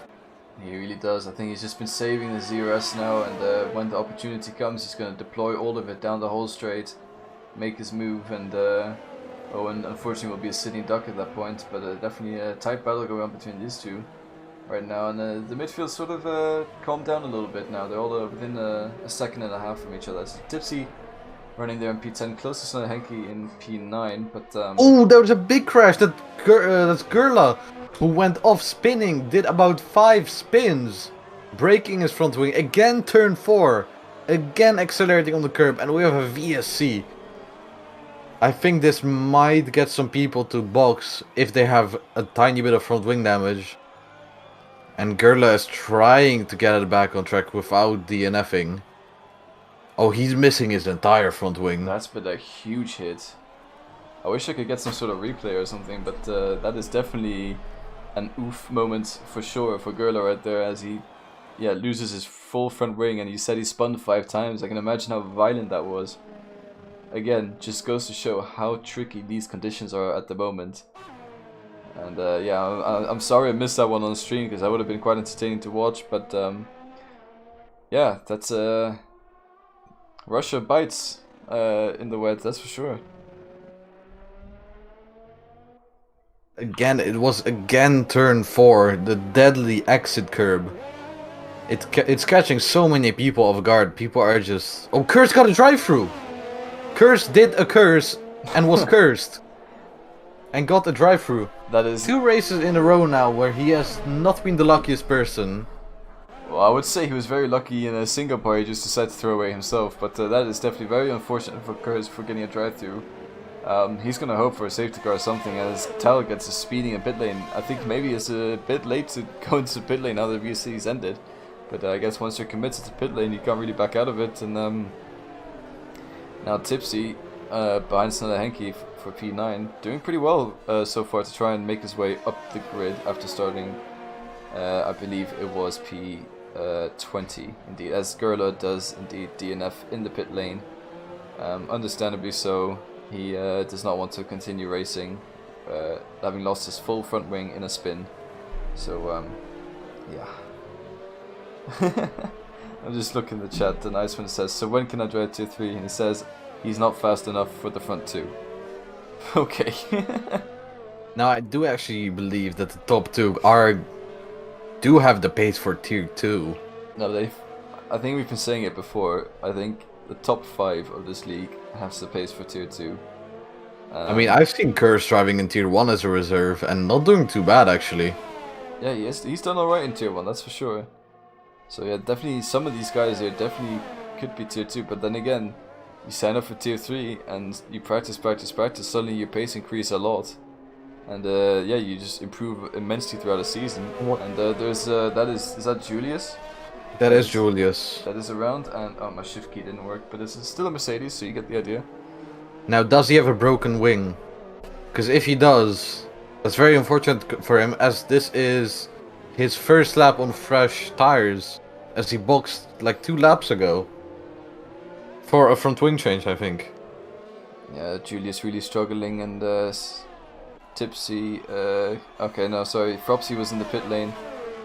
He really does. I think he's just been saving the ZRS now, and when the opportunity comes, he's going to deploy all of it down the whole straight, make his move, and Owen unfortunately will be a sitting duck at that point, but definitely a tight battle going on between these two right now, and the midfield sort of calmed down a little bit now. They're all within a second and a half from each other. So Tipsy running there in P10, closest to Henke in P9, but oh, there was a big crash. That's Gerla, who went off spinning, did about 5 spins, braking his front wing, again turn 4, again accelerating on the curb, and we have a VSC. I think this might get some people to box if they have a tiny bit of front wing damage. And Gerla is trying to get it back on track without DNFing. Oh, he's missing his entire front wing. That's been a huge hit. I wish I could get some sort of replay or something, but that is definitely an oof moment for sure for Gerla right there, as he loses his full front wing, and he said he spun 5 times. I can imagine how violent that was. Again, just goes to show how tricky these conditions are at the moment. And I'm sorry I missed that one on stream, because that would have been quite entertaining to watch, but yeah, that's Russia bites in the wet, that's for sure. Again, it was again turn 4, the deadly exit curb. It's catching so many people off guard. People are just... Oh, Curse got a drive-through! Curse did a curse and was cursed. And got a drive-through. That is... 2 races in a row now where he has not been the luckiest person. Well, I would say he was very lucky in Singapore. He just decided to throw away himself. But that is definitely very unfortunate for Curse for getting a drive-through. He's going to hope for a safety car or something, as Tal gets a speeding in pit lane. I think maybe it's a bit late to go into pit lane now that VSC's ended. But I guess once you're committed to pit lane, you can't really back out of it. And now Tipsy behind Snelle Henke for P9, doing pretty well so far to try and make his way up the grid after starting, I believe it was P20 indeed, as Gerla does indeed DNF in the pit lane. Understandably so. He does not want to continue racing, having lost his full front wing in a spin. So, yeah. I'm just looking at the chat, and Iceman says, so when can I drive Tier 3? And he says, he's not fast enough for the front 2. Okay. Now, I do actually believe that the top 2 do have the pace for Tier 2. No, I think we've been saying it before. I think the top 5 of this league has the pace for Tier 2. I mean, I've seen Curse driving in Tier 1 as a reserve and not doing too bad, actually. Yeah, he's done alright in Tier 1, that's for sure. So yeah, definitely some of these guys here definitely could be Tier 2, but then again, you sign up for tier 3 and you practice, suddenly your pace increases a lot. And yeah, you just improve immensely throughout the season. And there's, is that Julius? That is Julius. That is around, and oh, my shift key didn't work, but this is still a Mercedes, so you get the idea. Now, does he have a broken wing? Because if he does, that's very unfortunate for him, as this is his first lap on fresh tires, as he boxed like 2 laps ago. For a front wing change, I think. Yeah, Julius really struggling, and Tipsy, okay, no, sorry, Fropsy was in the pit lane,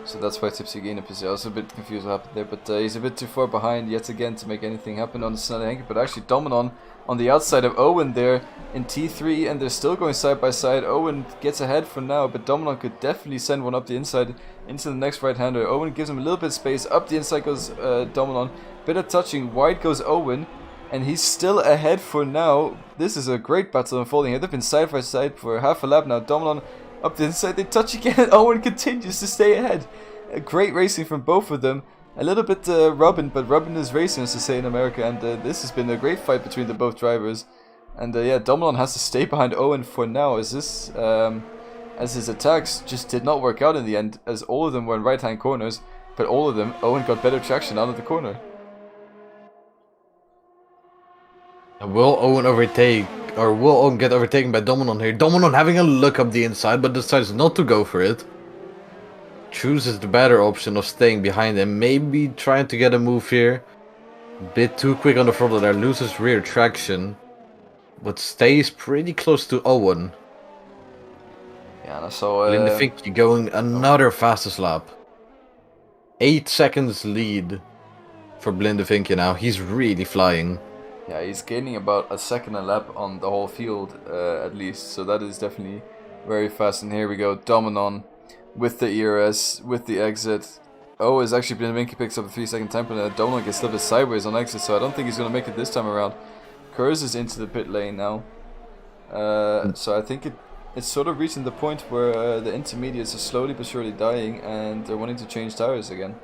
so that's why Tipsy gained a position. I was a bit confused what happened there, but he's a bit too far behind yet again to make anything happen on the Snelle Henke, but actually Dominon on the outside of Owen there in T3, and they're still going side by side. Owen gets ahead for now, but Dominon could definitely send one up the inside into the next right-hander. Owen gives him a little bit of space, up the inside goes Dominon, bit of touching, wide goes Owen, and he's still ahead for now. This is a great battle unfolding here. They've been side by side for half a lap now. Dominon up the inside, they touch again, and Owen continues to stay ahead. Great racing from both of them. A little bit rubbing, but rubbing is racing, as to say in America, and this has been a great fight between the both drivers. And yeah, Dominon has to stay behind Owen for now, as this, as his attacks just did not work out in the end, as all of them were in right-hand corners, but all of them, Owen got better traction out of the corner. Will Owen overtake, or will Owen get overtaken by Dominon here? Dominon having a look up the inside, but decides not to go for it. Chooses the better option of staying behind him, maybe trying to get a move here. Bit too quick on the throttle there, loses rear traction, but stays pretty close to Owen. Yeah, and I saw Lindevinkie going another fastest lap. 8 seconds lead for Lindevinkie now, he's really flying. Yeah, he's gaining about a second a lap on the whole field, at least, so that is definitely very fast. And here we go, Dominon with the ERS, with the exit. Oh, it's actually Lindevinkie picks up a 3-second time penalty. Dominon gets a little bit sideways on exit, so I don't think he's going to make it this time around. Kurz is into the pit lane now. So I think it's sort of reaching the point where the intermediates are slowly but surely dying, and they're wanting to change tires again.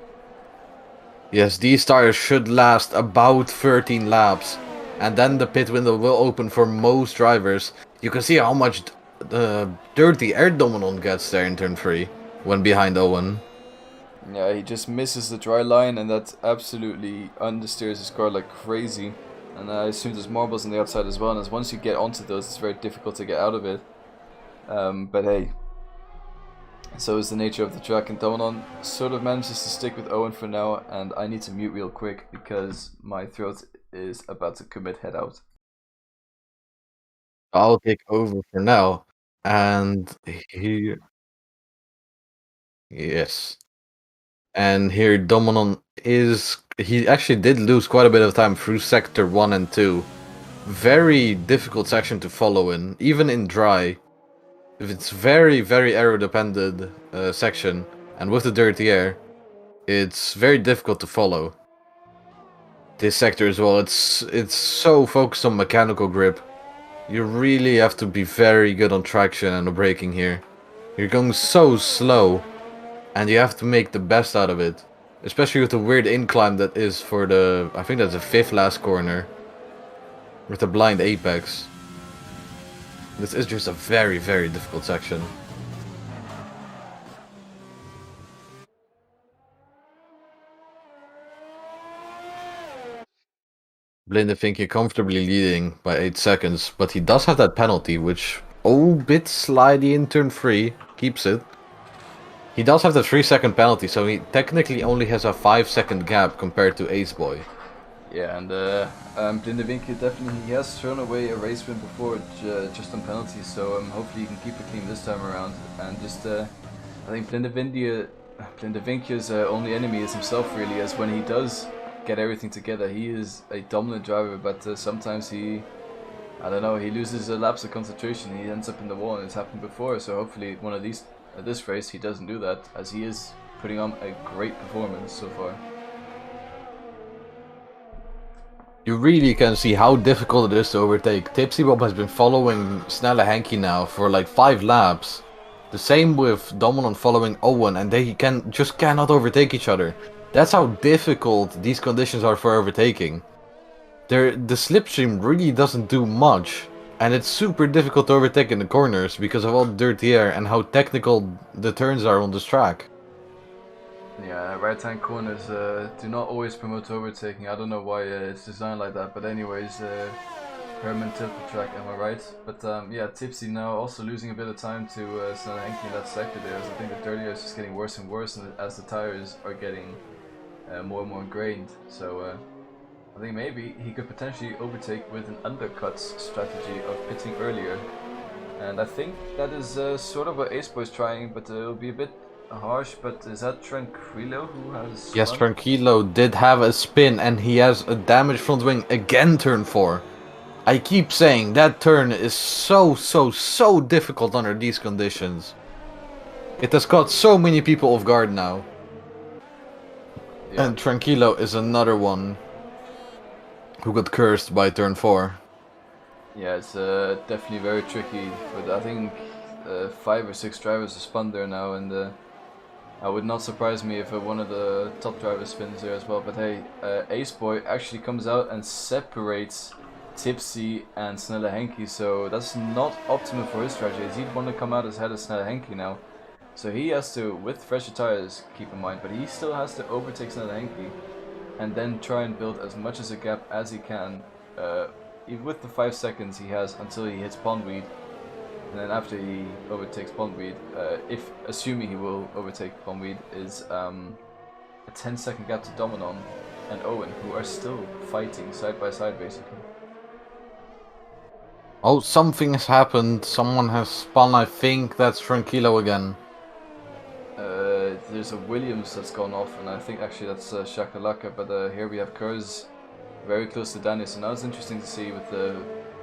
Yes, these tires should last about 13 laps, and then the pit window will open for most drivers. You can see how much dirty air Dominon gets there in turn 3 when behind Owen. Yeah, he just misses the dry line, and that absolutely understeers his car like crazy. And I assume there's marbles on the outside as well, and as once you get onto those, it's very difficult to get out of it. But hey, so is the nature of the track, and Dominon sort of manages to stick with Owen for now, and I need to mute real quick because my throat is about to commit head out. I'll take over for now, and here... Yes. And here Dominon is... He actually did lose quite a bit of time through sector 1 and 2. Very difficult section to follow in, even in dry. It's very, very aero-dependent section, and with the dirty air, it's very difficult to follow. This sector as well, it's so focused on mechanical grip. You really have to be very good on traction and the braking here. You're going so slow, and you have to make the best out of it. Especially with the weird incline that is for the, I think that's the 5th last corner. With the blind apex. This is just a very, very difficult section. Lindevinkie comfortably leading by 8 seconds, but he does have that penalty, which, oh, bit slidey in turn 3, keeps it. He does have the 3-second penalty, so he technically only has a 5-second gap compared to Ace Boy. Yeah, and Lindevinkie definitely, he has thrown away a race win before just on penalties, so hopefully he can keep it clean this time around. And just, I think Lindevinkie's only enemy is himself, really, as when he does get everything together, he is a dominant driver, but sometimes he, I don't know, he loses a lapse of concentration, he ends up in the wall, and it's happened before, so hopefully one of these, this race he doesn't do that, as he is putting on a great performance so far. You really can see how difficult it is to overtake. Tipsy Bob has been following Snelle Henke now for like 5 laps. The same with Dominon following Owen, and they just cannot overtake each other. That's how difficult these conditions are for overtaking. the slipstream really doesn't do much. And it's super difficult to overtake in the corners because of all the dirty air and how technical the turns are on this track. Yeah, right-hand corners do not always promote overtaking. I don't know why it's designed like that, but anyways, Herman tilted the track, am I right? But yeah, Tipsy now also losing a bit of time to Snelle Henke in that sector there, as I think the dirty air is just getting worse and worse as the tires are getting more and more ingrained. So I think maybe he could potentially overtake with an undercuts strategy of pitting earlier. And I think that is sort of what Aceboy is trying, but it'll be a bit harsh. But is that Tranquilo who has... Yes, spun? Tranquilo did have a spin and he has a damaged front wing again, turn 4. I keep saying that turn is so difficult under these conditions. It has caught so many people off guard now. Yeah. And Tranquilo is another one who got cursed by turn 4. Yeah, it's definitely very tricky. But I think 5 or 6 drivers have spun there now, and I would not surprise me if one of the top drivers spins there as well. But hey, Aceboy actually comes out and separates Tipsy and Snelle Henke, so that's not optimal for his strategy. He'd want to come out as head of Snelle Henke now. So he has to, with fresher tires, keep in mind, but he still has to overtake Snelle Henke and then try and build as much as a gap as he can, even with the 5 seconds he has until he hits Pondweed. And then after he overtakes Pondweed, if assuming he will overtake Pondweed, is a 10-second gap to Dominon and Owen, who are still fighting side by side basically. Oh, something has happened. Someone has spun. I think that's Tranquilo again. There's a Williams that's gone off, and I think actually that's Shakalaka, but here we have Kurz very close to Danny, so now it's interesting to see with the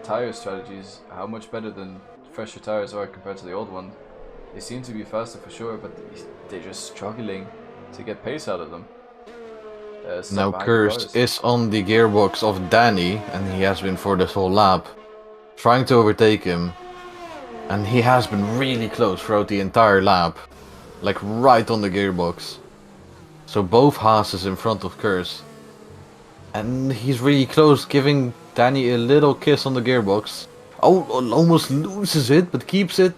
tire strategies how much better than fresher tires are compared to the old one. They seem to be faster for sure, but they're just struggling to get pace out of them. Now Kurz is on the gearbox of Danny, and he has been for this whole lap, trying to overtake him. And he has been really close throughout the entire lap. Like right on the gearbox. So both Haas in front of Kurz. And he's really close, giving Danny a little kiss on the gearbox. Oh, almost loses it, but keeps it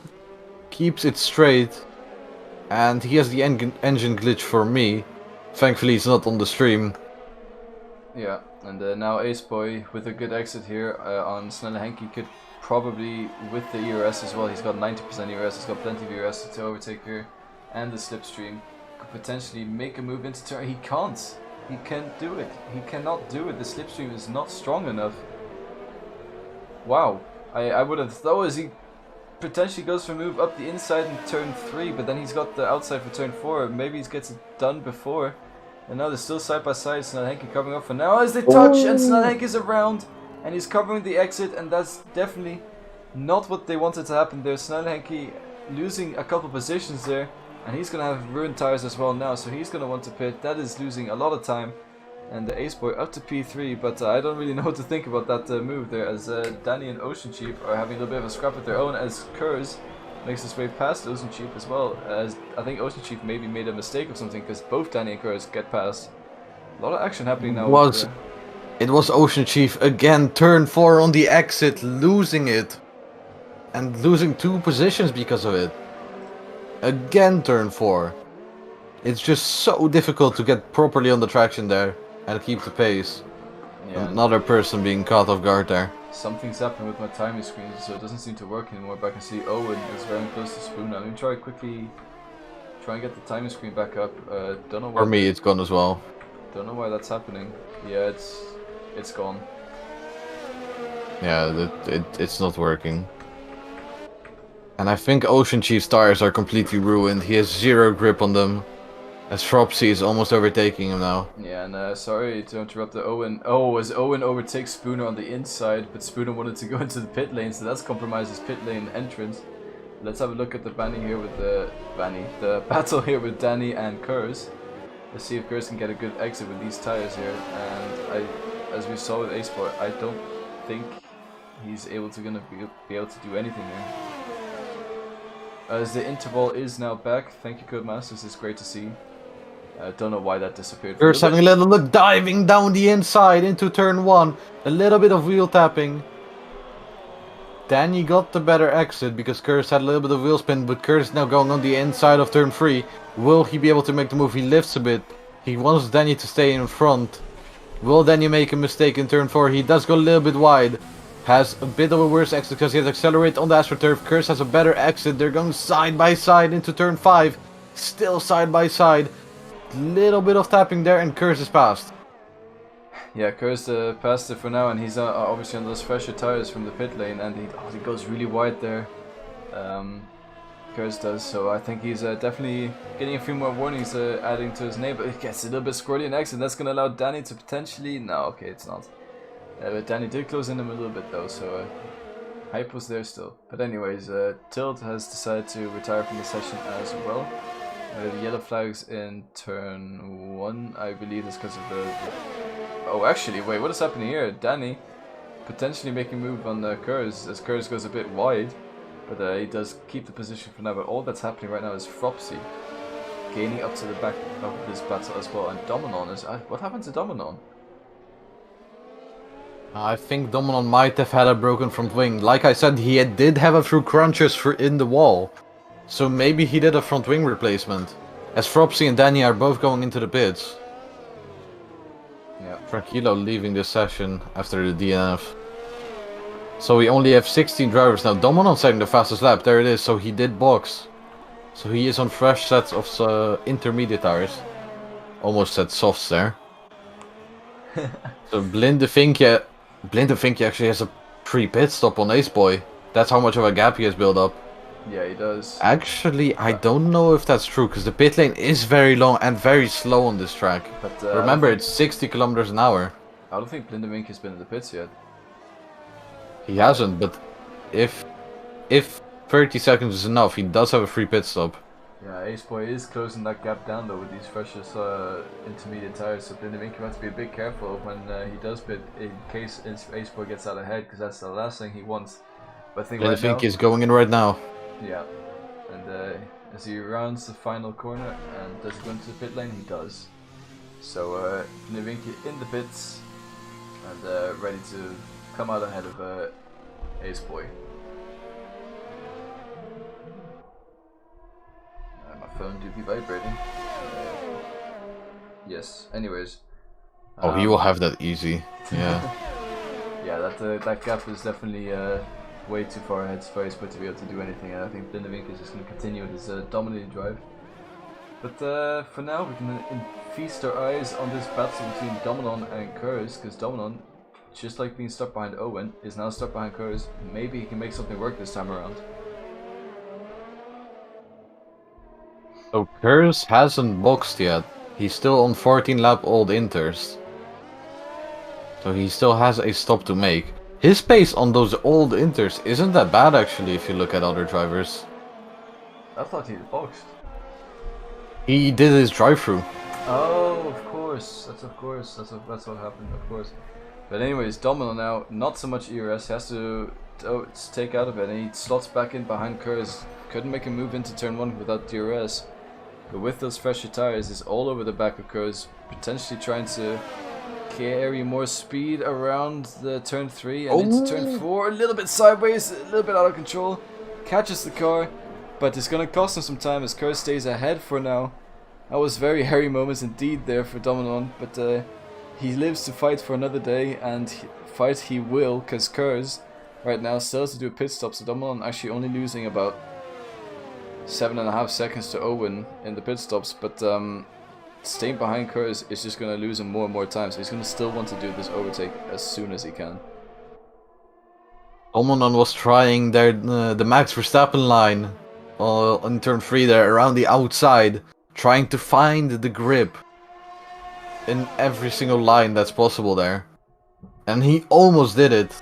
straight. And he has the engine glitch for me. Thankfully it's not on the stream. Yeah, and now Aceboy with a good exit here on Snelle Henke could probably, with the ERS as well, he's got 90% ERS, he's got plenty of ERS to overtake here. And the slipstream could potentially make a move into turn. He can't. He can't do it. He cannot do it. The slipstream is not strong enough. Wow. I would have thought as he potentially goes for a move up the inside in turn 3, but then he's got the outside for turn 4. Maybe he gets it done before. And now they're still side by side. Snelle Henke covering up for now as they touch, and Snelle Henke is around and he's covering the exit, and that's definitely not what they wanted to happen there. Snelle Henke losing a couple positions there. And he's going to have ruined tires as well now, so he's going to want to pit. That is losing a lot of time. And the Aceboy up to P3, but I don't really know what to think about that move there, as Danny and Ocean Chief are having a little bit of a scrap of their own, as Kurz makes his way past Ocean Chief as well. As I think Ocean Chief maybe made a mistake or something, because both Danny and Kurz get past. A lot of action happening now. It was Ocean Chief again, turn 4 on the exit, losing it. And losing 2 positions because of it. Again turn 4. It's just so difficult to get properly on the traction there and keep the pace. Yeah. Another person being caught off guard there. Something's happened with my timing screen, so it doesn't seem to work anymore, but I can see Owen is very close to Spoon. I'm going to try quickly try and get the timing screen back up. Don't know why. For me it's gone as well. Don't know why that's happening. Yeah, it's gone. Yeah, it's not working. And I think Ocean Chief's tires are completely ruined. He has 0 grip on them. As Fropsy is almost overtaking him now. Yeah, and sorry to interrupt the Owen. Oh, as Owen overtakes Spooner on the inside, but Spooner wanted to go into the pit lane, so that's compromised his pit lane entrance. Let's have a look at the banny here with the battle here with Danny and Kurz. Let's see if Kurz can get a good exit with these tires here. And as we saw with Aceboy, I don't think he's gonna be able to do anything here. As the interval is now back, thank you Codemasters, it's great to see. Don't know why that disappeared. Curse having a little look, diving down the inside into turn 1. A little bit of wheel tapping. Danny got the better exit because Curse had a little bit of wheel spin, but Curse is now going on the inside of turn 3. Will he be able to make the move? He lifts a bit. He wants Danny to stay in front. Will Danny make a mistake in turn 4? He does go a little bit wide. Has a bit of a worse exit because he has accelerate on the AstroTurf. Curse has a better exit. They're going side by side into turn 5. Still side by side. Little bit of tapping there and Curse is passed. Yeah, Curse passed it for now, and he's obviously on those fresher tires from the pit lane, and he goes really wide there. Curse does, so I think he's definitely getting a few more warnings adding to his name, but it gets a little bit squirrely in exit. That's going to allow Danny to potentially... No, okay, it's not. But Danny did close in him a little bit though, so hype was there still. But anyways, Tilt has decided to retire from the session as well. The yellow flags in turn 1, I believe, is because of the... Oh, actually, wait, what is happening here? Danny potentially making a move on Curse, as Curse goes a bit wide, but he does keep the position for now. But all that's happening right now is Fropsy gaining up to the back of this battle as well, and Dominon is... what happened to Dominon? I think Dominon might have had a broken front wing. Like I said, he did have a few crunches in the wall. So maybe he did a front wing replacement. As Fropsy and Danny are both going into the pits. Yeah. Tranquilo leaving this session after the DNF. So we only have 16 drivers now. Dominon setting the fastest lap. There it is. So he did box. So he is on fresh sets of intermediate tires. Almost said softs there. So Blindevinkje actually has a pre-pit stop on Ace Boy. That's how much of a gap he has built up. Yeah, he does. Actually, I don't know if that's true, because the pit lane is very long and very slow on this track. But, remember, it's 60 kilometers an hour. I don't think Blindewink has been in the pits yet. He hasn't, but if 30 seconds is enough, he does have a free pit stop. Yeah, Ace Boy is closing that gap down though with these freshest intermediate tires, so Blindewink has to be a bit careful when he does pit in case Ace Boy gets out ahead, because that's the last thing he wants. But I think right now... is going in right now. Yeah, and as he rounds the final corner and does he go into the pit lane, he does. So Blindewink in the pits and ready to come out ahead of Ace Boy. My phone do be vibrating. Yes. Anyways. Oh, he will have that easy. Yeah. Yeah, that gap is definitely way too far ahead for Ace Boy to be able to do anything, and I think Blindewink is just going to continue his dominating drive. But for now, we can feast our eyes on this battle between Dominon and Curse, because Dominon, just like being stuck behind Owen, is now stuck behind Curse. Maybe he can make something work this time around. So Curse hasn't boxed yet. He's still on 14 lap old inters. So he still has a stop to make. His pace on those old inters isn't that bad actually if you look at other drivers. I thought he boxed. He did his drive-through. Oh, of course. That's what happened, of course. But anyways, Domino now, not so much ERS, he has to take out of it, and he slots back in behind Curse. Couldn't make a move into turn 1 without DRS. But with those fresher tires, he's all over the back of Curse, potentially trying to carry more speed around the turn 3 and into turn 4. A little bit sideways, a little bit out of control. Catches the car, but it's going to cost him some time as Curse stays ahead for now. That was very hairy moments indeed there for Dominon, but he lives to fight for another day, and fight he will, because Curse right now still has to do a pit stop, so Dominon actually only losing about 7.5 seconds to Owen in the pit stops, but staying behind Curse is just going to lose him more and more time, so he's going to still want to do this overtake as soon as he can. Dominon was trying the Max Verstappen line on turn 3 there, around the outside, trying to find the grip in every single line that's possible there. And he almost did it.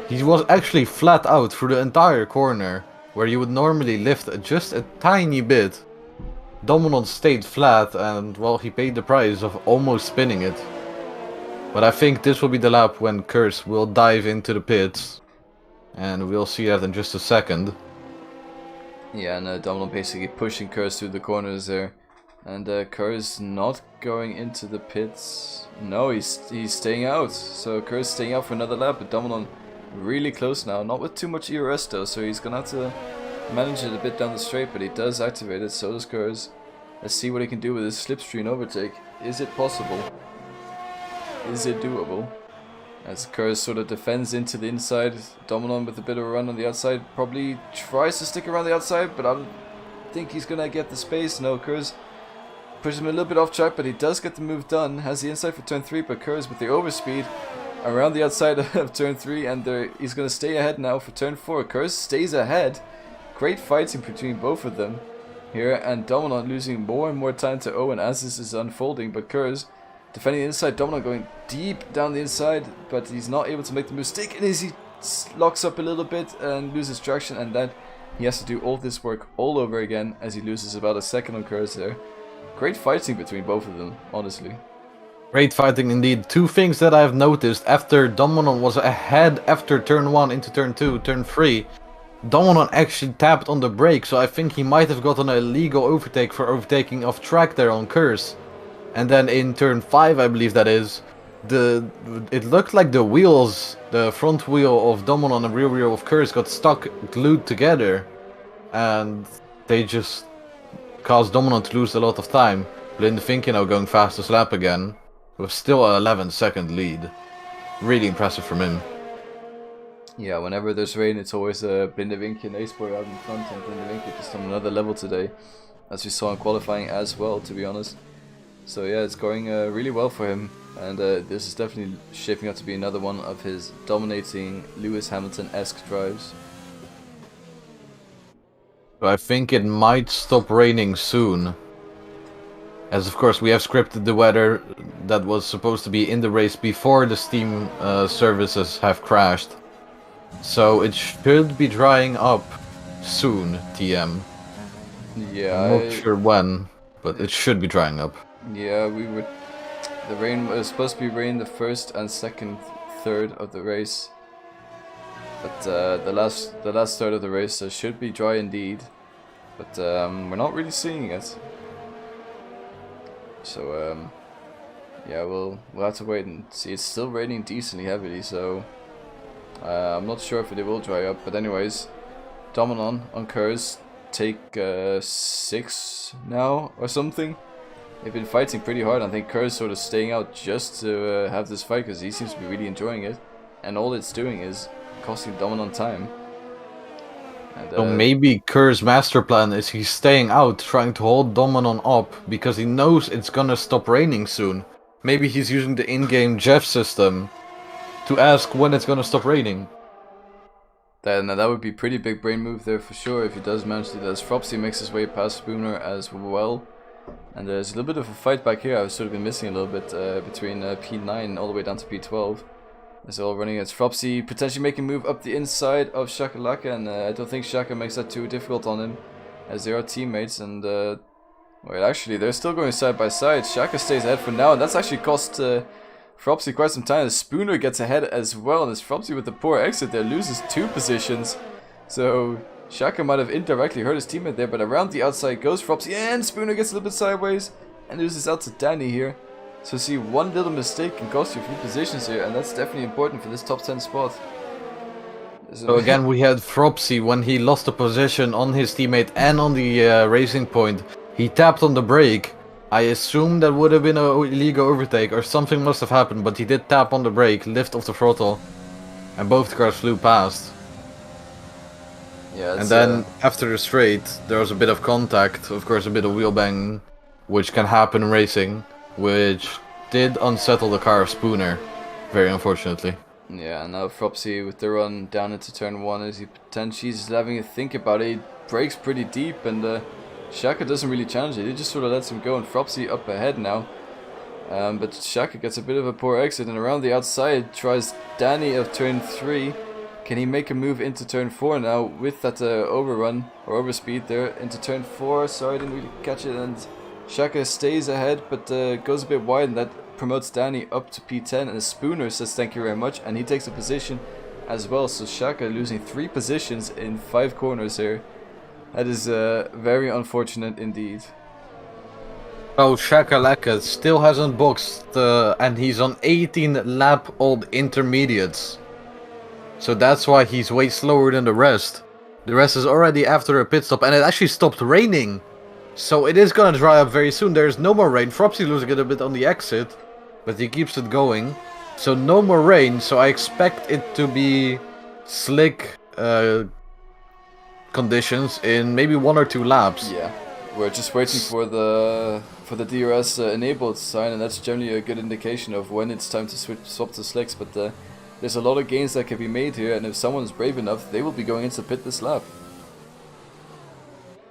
He was actually flat out through the entire corner, where you would normally lift just a tiny bit. Dominon stayed flat, and well, he paid the price of almost spinning it. But I think this will be the lap when Curse will dive into the pits, and we'll see that in just a second. Yeah, and Dominon basically pushing Curse through the corners there. And Kerr's not going into the pits. No, he's staying out. So Kerr's staying out for another lap, but Dominon really close now. Not with too much ERS though, so he's gonna have to manage it a bit down the straight, but he does activate it, so does Kerr's. Let's see what he can do with his slipstream overtake. Is it possible? Is it doable? As Kerr sort of defends into the inside, Dominon with a bit of a run on the outside, probably tries to stick around the outside, but I don't think he's gonna get the space. No, Kerr's pushes him a little bit off track, but he does get the move done. Has the inside for turn 3, but Kerr's with the overspeed around the outside of turn 3, and he's gonna stay ahead now for turn 4. Kerr stays ahead. Great fighting between both of them here, and Dominon losing more and more time to Owen as this is unfolding, but Kerr's defending the inside. Dominon going deep down the inside, but he's not able to make the mistake, and as he locks up a little bit and loses traction, and then he has to do all this work all over again as he loses about a second on Kerr's there. Great fighting between both of them, honestly. Great fighting indeed. Two things that I've noticed after Dominon was ahead after turn 1 into turn 2, turn 3. Dominon actually tapped on the brake, so I think he might have gotten a legal overtake for overtaking off track there on Kerr's. And then in turn 5, I believe that is, it looked like the wheels, the front wheel of Dominon and rear wheel of Kerr's got stuck glued together, and they just caused Dominon to lose a lot of time. Blinde Vinke now going fastest lap again, with still an 11-second lead. Really impressive from him. Yeah, whenever there's rain, it's always Blinde Vinke and Aceboy out in front, and Blinde Vinke just on another level today, as we saw in qualifying as well, to be honest. So yeah, it's going really well for him, and this is definitely shaping up to be another one of his dominating Lewis Hamilton-esque drives. I think it might stop raining soon. As of course we have scripted the weather that was supposed to be in the race before the Steam services have crashed. So it should be drying up soon, TM. Yeah, I'm not sure when, but it should be drying up. Yeah, the rain was supposed to be rain the first and second third of the race. But the last third of the race should be dry indeed. But we're not really seeing it. So yeah, we'll have to wait and see. It's still raining decently heavily, so I'm not sure if it will dry up. But anyways, Dominon on Kerr's take 6 now or something. They've been fighting pretty hard. I think Kerr's sort of staying out just to have this fight because he seems to be really enjoying it, and all it's doing is costing Dominon time. And, so maybe Kerr's master plan is he's staying out, trying to hold Dominon up because he knows it's gonna stop raining soon. Maybe he's using the in-game Jeff system to ask when it's gonna stop raining. Then that would be a pretty big brain move there for sure if he does manage to do that. Fropsy makes his way past Spooner as well. And there's a little bit of a fight back here. I've sort of been missing a little bit between P9 all the way down to P12. As they're all running against Fropsy, potentially making a move up the inside of Shakalaka, and I don't think Shaka makes that too difficult on him, as they are teammates. And wait, actually, they're still going side by side. Shaka stays ahead for now, and that's actually cost Fropsy quite some time. As Spooner gets ahead as well, and as Fropsy with the poor exit there loses 2 positions. So Shaka might have indirectly hurt his teammate there, but around the outside goes Fropsy, and Spooner gets a little bit sideways and loses out to Danny here. So see, one little mistake can cost you a few positions here, and that's definitely important for this top 10 spot. So again, we had Fropsy when he lost the position on his teammate and on the racing point. He tapped on the brake. I assume that would have been an illegal overtake or something must have happened, but he did tap on the brake, lift off the throttle, and both cars flew past. Yeah, and then after the straight, there was a bit of contact, of course a bit of wheel bang, which can happen in racing, which did unsettle the car of Spooner, very unfortunately. Yeah, and now Fropsy with the run down into turn 1 as he potentially is having a think about it. He brakes pretty deep, and Shaka doesn't really challenge it. He just sort of lets him go, and Fropsy up ahead now. But Shaka gets a bit of a poor exit, and around the outside tries Danny of turn 3. Can he make a move into turn 4 now with that overrun or overspeed there into turn 4? Sorry, I didn't really catch it. And Shaka stays ahead, but goes a bit wide, and that promotes Danny up to P10. And Spooner says thank you very much, and he takes a position as well. So Shaka losing 3 positions in 5 corners here. That is very unfortunate indeed. Oh, Shakalaka still hasn't boxed, and he's on 18 lap old intermediates. So that's why he's way slower than the rest. The rest is already after a pit stop, and it actually stopped raining. So it is gonna dry up very soon. There's no more rain. Fropsy losing it a bit on the exit, but he keeps it going. So no more rain, so I expect it to be slick conditions in maybe 1 or 2 laps. Yeah, we're just waiting for the DRS enabled sign, and that's generally a good indication of when it's time to swap to slicks. But there's a lot of gains that can be made here, and if someone's brave enough, they will be going into pit this lap.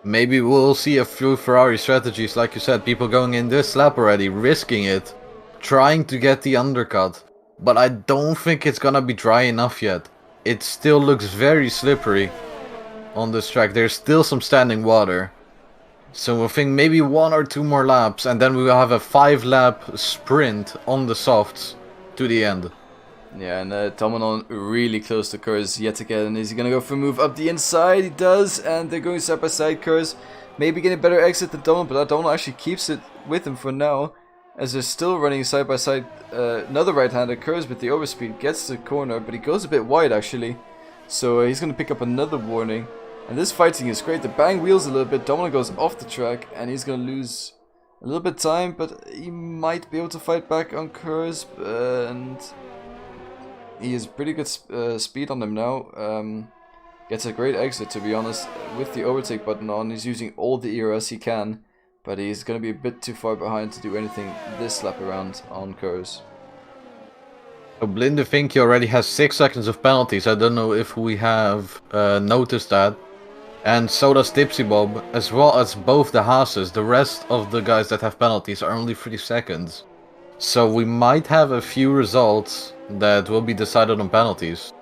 Maybe we'll see a few Ferrari strategies, like you said, people going in this lap already, risking it, trying to get the undercut. But I don't think it's gonna be dry enough yet. It still looks very slippery on this track. There's still some standing water. So I think maybe 1 or 2 more laps, and then we will have a 5-lap sprint on the softs to the end. Yeah, and Dominon really close to Kurz yet again. Is he gonna go for a move up the inside? He does, and they're going side by side. Kurz maybe getting a better exit than Dominon, but Dominon actually keeps it with him for now, as they're still running side by side. Another right-hander, Kurz with the overspeed, gets the corner, but he goes a bit wide actually. So he's gonna pick up another warning. And this fighting is great. The bang wheels a little bit. Dominon goes off the track, and he's gonna lose a little bit of time, but he might be able to fight back on Kurz, and he has pretty good speed on him now. Gets a great exit, to be honest, with the overtake button on. He's using all the ERS he can, but he's going to be a bit too far behind to do anything this lap around on Kurz. So Blinde Vinky already has 6 seconds of penalties. I don't know if we have noticed that. And so does Tipsy Bob, as well as both the Haases. The rest of the guys that have penalties are only 3 seconds. So we might have a few results that will be decided on penalties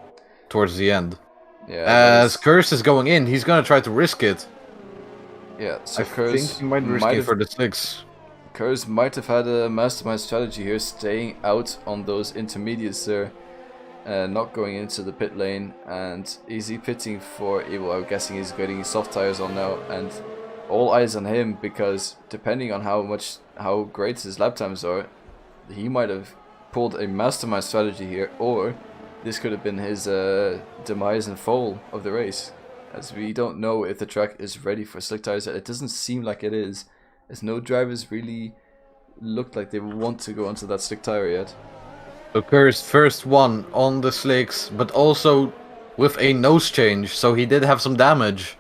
towards the end. Yeah, as Kurz is going in, he's gonna try to risk it. Yeah, so I think he might risk it for the slicks. Kurz might have had a mastermind strategy here, staying out on those intermediates there, not going into the pit lane, and easy pitting for Evil. I'm guessing he's getting soft tires on now, and all eyes on him, because depending on how great his lap times are, he might have pulled a mastermind strategy here, or this could have been his demise and fall of the race, as we don't know if the track is ready for slick tires. It doesn't seem like it is, as no drivers really looked like they want to go onto that slick tire yet. So Kurz first one on the slicks, but also with a nose change, so he did have some damage.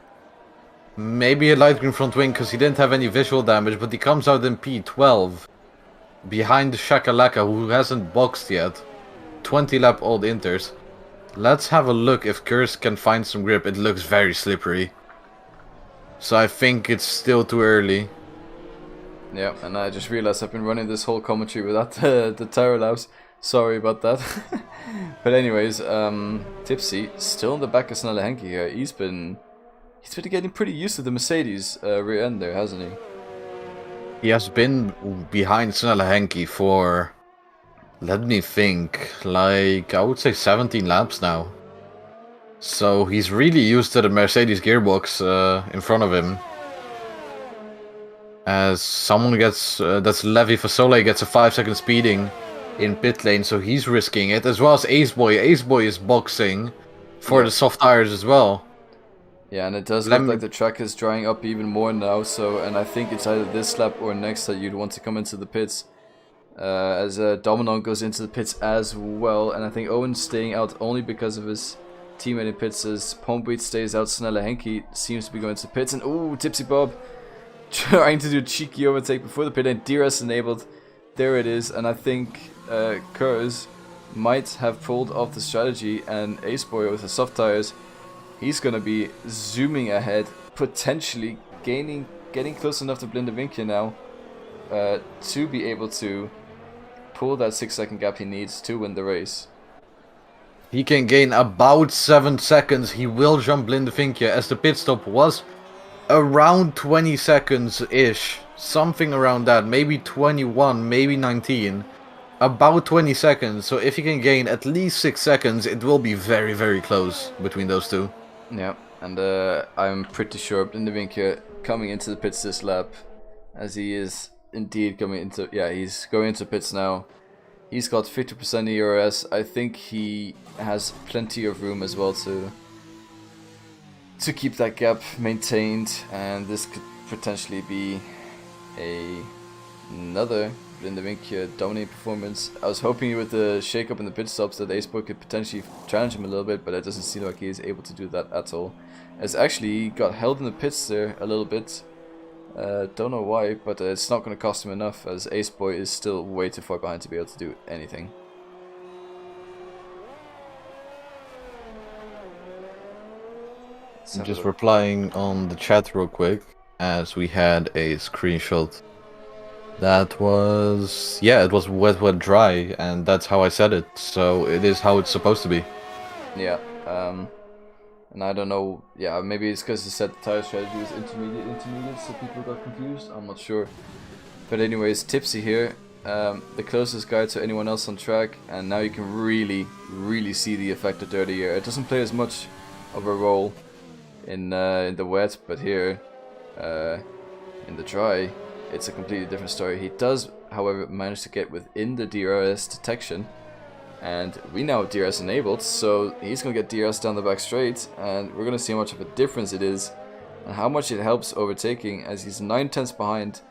Maybe a light green front wing, because he didn't have any visual damage, but he comes out in P12. Behind Shakalaka, who hasn't boxed yet. 20 lap old inters. Let's have a look if Kurz can find some grip. It looks very slippery. So I think it's still too early. Yeah, and I just realized I've been running this whole commentary without the tire laps. Sorry about that. But anyways, Tipsy still in the back of Snelle Henke here. He's been getting pretty used to the Mercedes rear end there, hasn't he? He has been behind Snelle Henke for, let me think, like, I would say 17 laps now. So he's really used to the Mercedes gearbox in front of him. As someone gets, that's Levi Fasole, gets a 5-second speeding in pit lane, so he's risking it, as well as Aceboy. Aceboy is boxing for the soft tires as well. Yeah, and it does look like the track is drying up even more now, and I think it's either this lap or next that you'd want to come into the pits. As Dominon goes into the pits as well, and I think Owen's staying out only because of his teammate in pits, as Pombeat stays out. Snelle Henke seems to be going to the pits, and ooh, Tipsy Bob trying to do a cheeky overtake before the pit lane. DRS enabled, there it is, and I think Kurz might have pulled off the strategy, and Aceboy with the soft tires, he's going to be zooming ahead, potentially getting close enough to Blinde Vinky now to be able to pull that 6-second gap he needs to win the race. He can gain about 7 seconds. He will jump Blinde Vinky, as the pit stop was around 20 seconds-ish. Something around that. Maybe 21, maybe 19. About 20 seconds. So if he can gain at least 6 seconds, it will be very, very close between those two. Yeah, and I'm pretty sure Blinde Vinky coming into the pits this lap, as he is indeed coming into, he's going into pits now. He's got 50% ERS. I think he has plenty of room as well to keep that gap maintained, and this could potentially be another Blindevinkje dominating performance. I was hoping with the shake up in the pit stops that Aceboy could potentially challenge him a little bit, but it doesn't seem like he is able to do that at all. As actually he got held in the pits there a little bit. Don't know why, but it's not going to cost him enough, as Aceboy is still way too far behind to be able to do anything. I'm just replying on the chat real quick, as we had a screenshot that was, yeah, it was wet wet dry, and that's how I said it, so it is how it's supposed to be. Yeah, and I don't know, yeah, maybe it's because it said the tire strategy was intermediate, so people got confused, I'm not sure. But anyways, Tipsy here, the closest guy to anyone else on track, and now you can really see the effect of Dirty Air. It doesn't play as much of a role in the wet, but here, in the dry, it's a completely different story. He does, however, manage to get within the DRS detection, and we now have DRS enabled, so he's going to get DRS down the back straight, and we're going to see how much of a difference it is, and how much it helps overtaking, as he's 9/10 behind,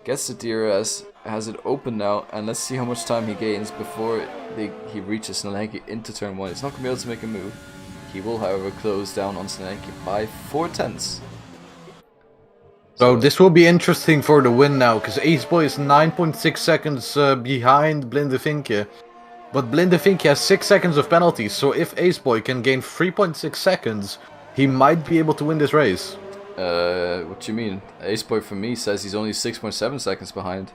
gets the DRS, has it open now, and let's see how much time he gains before he reaches Snellenke into turn 1. He's not going to be able to make a move. He will, however, close down on Snellenke by 4/10. So this will be interesting for the win now, because Aceboy is 9.6 seconds behind Blindevinkje. But Blindevinkje has 6 seconds of penalties, so if Aceboy can gain 3.6 seconds, he might be able to win this race. What do you mean? Aceboy for me says he's only 6.7 seconds behind.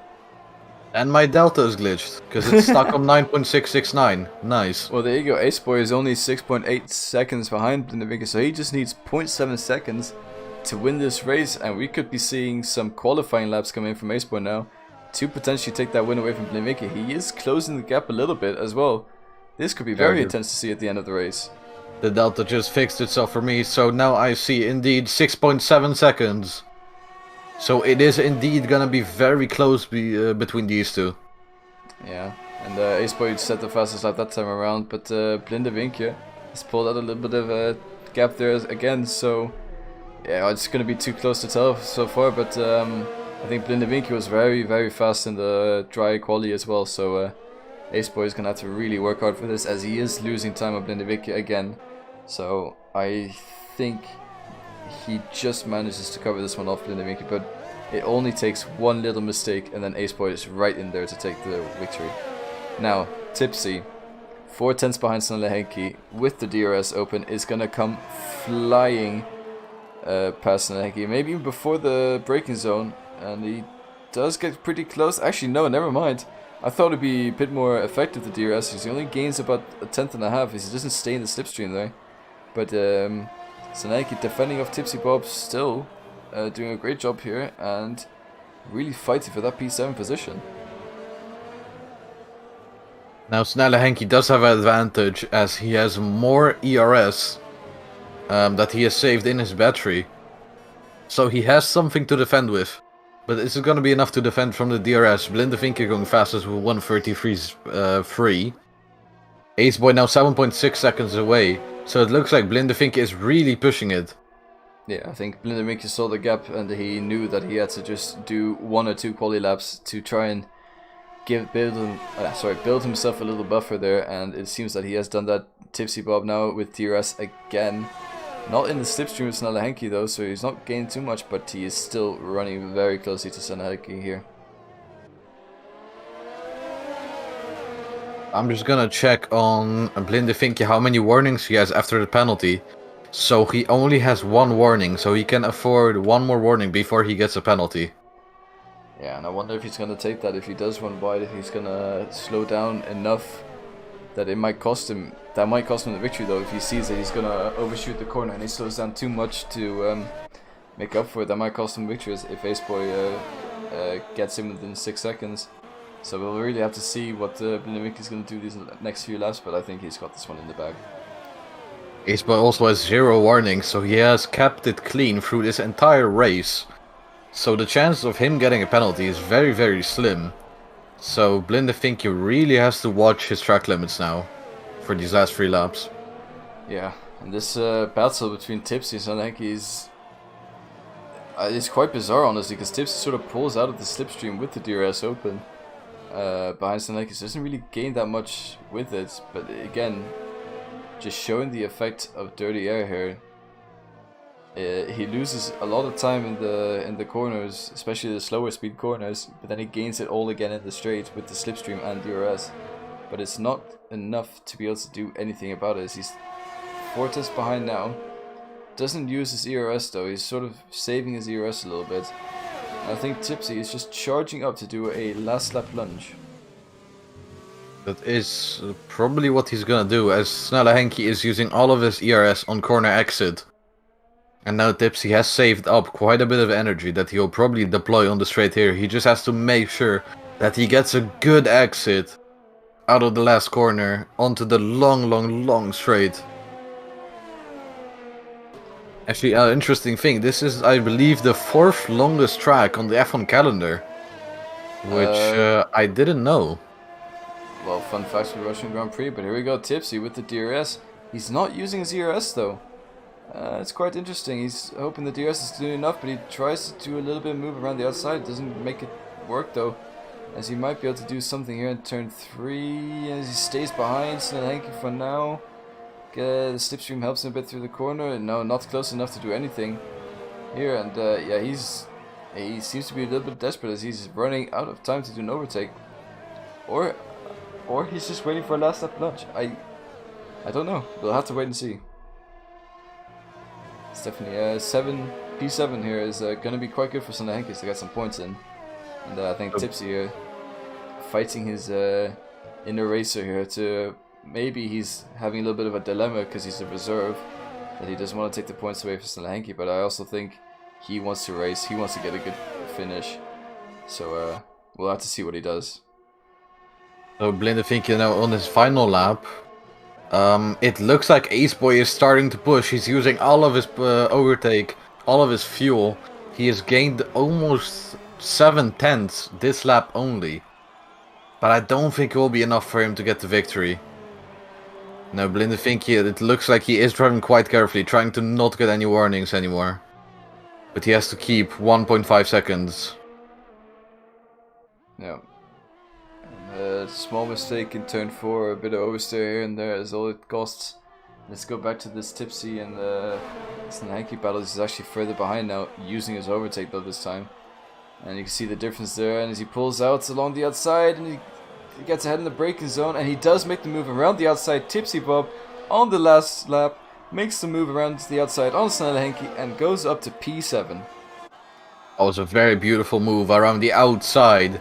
And my delta is glitched, because it's stuck on 9.669. Nice. Well, there you go. Aceboy is only 6.8 seconds behind Blindevinkje, so he just needs 0.7 seconds to win this race, and we could be seeing some qualifying laps come in from Aceboy now to potentially take that win away from Blindevinkje. He is closing the gap a little bit as well. This could be very intense to see at the end of the race. The delta just fixed itself for me, so now I see indeed 6.7 seconds. So it is indeed gonna be very close between these two. Yeah, and Aceboy set the fastest lap that time around, but Blindevinkje has pulled out a little bit of a gap there again, so yeah, it's gonna be too close to tell so far, but I think Blindevinkje was very fast in the dry quali as well, so Aceboy is gonna have to really work hard for this, as he is losing time on Blindevinkje again. So I think he just manages to cover this one off Blindevinkje, but it only takes one little mistake and then Aceboy is right in there to take the victory. Now, Tipsy, 4/10 behind Snellenke with the DRS open, is gonna come flying past Snellenke, maybe even before the braking zone, and he does get pretty close. Actually, no, never mind. I thought it'd be a bit more effective, the DRS, because he only gains about 1/10.5, as he doesn't stay in the slipstream there. But Snellenke defending off Tipsy Bob, still doing a great job here, and really fighting for that P7 position. Now Snellenke does have an advantage, as he has more ERS that he has saved in his battery. So he has something to defend with. But is it going to be enough to defend from the DRS? Blindevinkje going fastest with 1:33.3. Aceboy now 7.6 seconds away. So it looks like Blindevinkje is really pushing it. Yeah, I think Blindevinkje saw the gap and he knew that he had to just do 1 or 2 quali laps to try and build himself a little buffer there, and it seems that he has done that. Tipsy Bob now with DRS again. Not in the slipstream of Snellenke though, so he's not gaining too much, but he is still running very closely to Snellenke here. I'm just gonna check on Blindevinkje how many warnings he has after the penalty. So he only has 1 warning, so he can afford 1 more warning before he gets a penalty. Yeah, and I wonder if he's gonna take that. If he does run wide, if he's gonna slow down enough that it might cost him. That might cost him the victory though, if he sees that he's gonna overshoot the corner and he slows down too much to make up for it. That might cost him victories if Aceboy gets him within 6 seconds. So we'll really have to see what Blindevinkje is going to do these next few laps, but I think he's got this one in the bag. Aceboy also has 0 warnings, so he has kept it clean through this entire race. So the chance of him getting a penalty is very, very slim. So Blindefinky really has to watch his track limits now for these last 3 laps. Yeah, and this battle between Tipsy and Saneki is it's quite bizarre, honestly, because Tipsy sort of pulls out of the slipstream with the DRS open behind Saneki, so doesn't really gain that much with it. But again, just showing the effect of dirty air here. He loses a lot of time in the corners, especially the slower speed corners, but then he gains it all again in the straight with the slipstream and DRS. But it's not enough to be able to do anything about it. He's 4 tenths behind now. Doesn't use his ERS though. He's sort of saving his ERS a little bit. I think Tipsy is just charging up to do a last lap lunge. That is probably what he's gonna do, as Snelle Henke is using all of his ERS on corner exit. And now Tipsy has saved up quite a bit of energy that he'll probably deploy on the straight here. He just has to make sure that he gets a good exit out of the last corner onto the long straight. Actually, an interesting thing, this is, I believe, the 4th longest track on the F1 calendar. Which I didn't know. Well, fun facts for the Russian Grand Prix, but here we go, Tipsy with the DRS. He's not using his ERS though. It's quite interesting. He's hoping the DRS is doing enough, but he tries to do a little bit of move around the outside. Doesn't make it work though, as he might be able to do something here in turn 3, as he stays behind Snelle Henke for now. The slipstream helps him a bit through the corner. No, not close enough to do anything here, and yeah, he seems to be a little bit desperate as he's running out of time to do an overtake, or he's just waiting for a last lap lunge. I don't know. We'll have to wait and see. It's definitely P7 here is going to be quite good for Snelle Henke to get some points in. And I think Tipsy here fighting his inner racer here to, maybe he's having a little bit of a dilemma because he's a reserve, that he doesn't want to take the points away from Snelle Henke, but I also think he wants to race, he wants to get a good finish. So we'll have to see what he does. So Blindefinky now on his final lap. It looks like Aceboy is starting to push. He's using all of his overtake, all of his fuel. He has gained almost 7 tenths this lap only. But I don't think it will be enough for him to get the victory. Now Blindefinky, it looks like he is driving quite carefully, trying to not get any warnings anymore. But he has to keep 1.5 seconds. Yeah. Small mistake in turn 4, a bit of oversteer here and there is all it costs. Let's go back to this Tipsy and Snelle Henke battle. He's actually further behind now, using his overtake though this time. And you can see the difference there, and as he pulls out along the outside and he gets ahead in the braking zone, and he does make the move around the outside. Tipsy Bob on the last lap makes the move around the outside on Snelle Henke and goes up to P7. That was a very beautiful move around the outside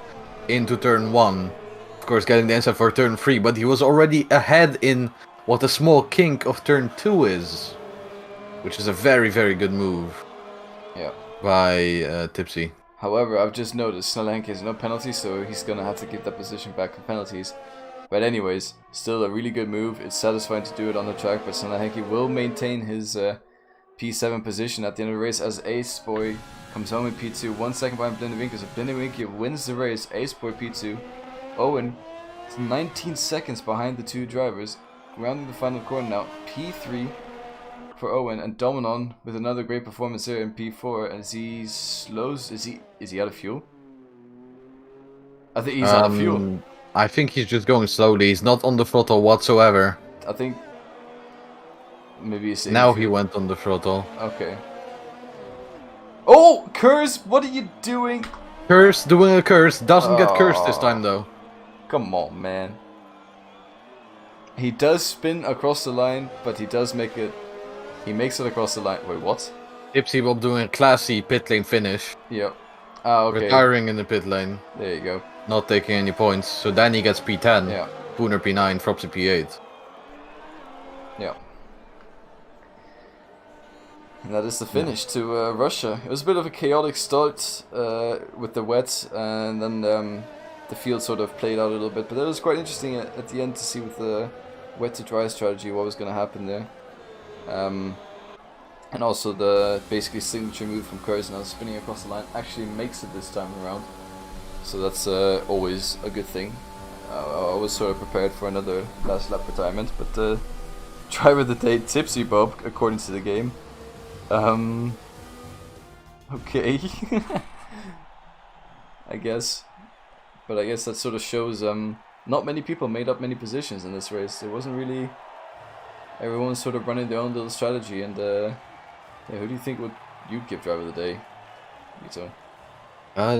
into turn 1. Of course, getting the inside for turn 3, but he was already ahead in what the small kink of turn 2 is, which is a very, very good move. Yeah. By Tipsy. However, I've just noticed Snelle Henke has no penalties, so he's gonna have to give that position back for penalties. But anyways, still a really good move. It's satisfying to do it on the track, but Snelle Henke will maintain his P7 position at the end of the race as Aceboy comes home in P2, 1 second behind Blindefinky. So Blindefinky wins the race. Aceboy P2. Owen is 19 seconds behind the two drivers, rounding the final corner now. P3 for Owen, and Dominon with another great performance here in P4 as he slows. Is he out of fuel? I think he's out of fuel. I think he's just going slowly. He's not on the throttle whatsoever. I think maybe he's now he went on the throttle. Okay. Oh, Curse! What are you doing? Curse doing a curse doesn't get cursed this time though. Come on, man. He does spin across the line, but he does make it. He makes it across the line. Wait, what? Tipsy Bob doing a classy pit lane finish. Yep. Ah, okay. Retiring in the pit lane. There you go. Not taking any points. So Danny gets P10. Yeah. Pooner P9, Fropsy P8. Yeah. And that is the finish to Russia. It was a bit of a chaotic start with the wet, and then the field sort of played out a little bit. But that was quite interesting at the end to see with the wet to dry strategy what was going to happen there. And also the basically signature move from cars now spinning across the line actually makes it this time around. So that's always a good thing. I was sort of prepared for another last lap retirement, but driver of the day, Tipsy Bob, according to the game. Okay. I guess. But I guess that sort of shows not many people made up many positions in this race. There wasn't really... Everyone's sort of running their own little strategy, and yeah, who do you think you'd give driver of the day, Vito?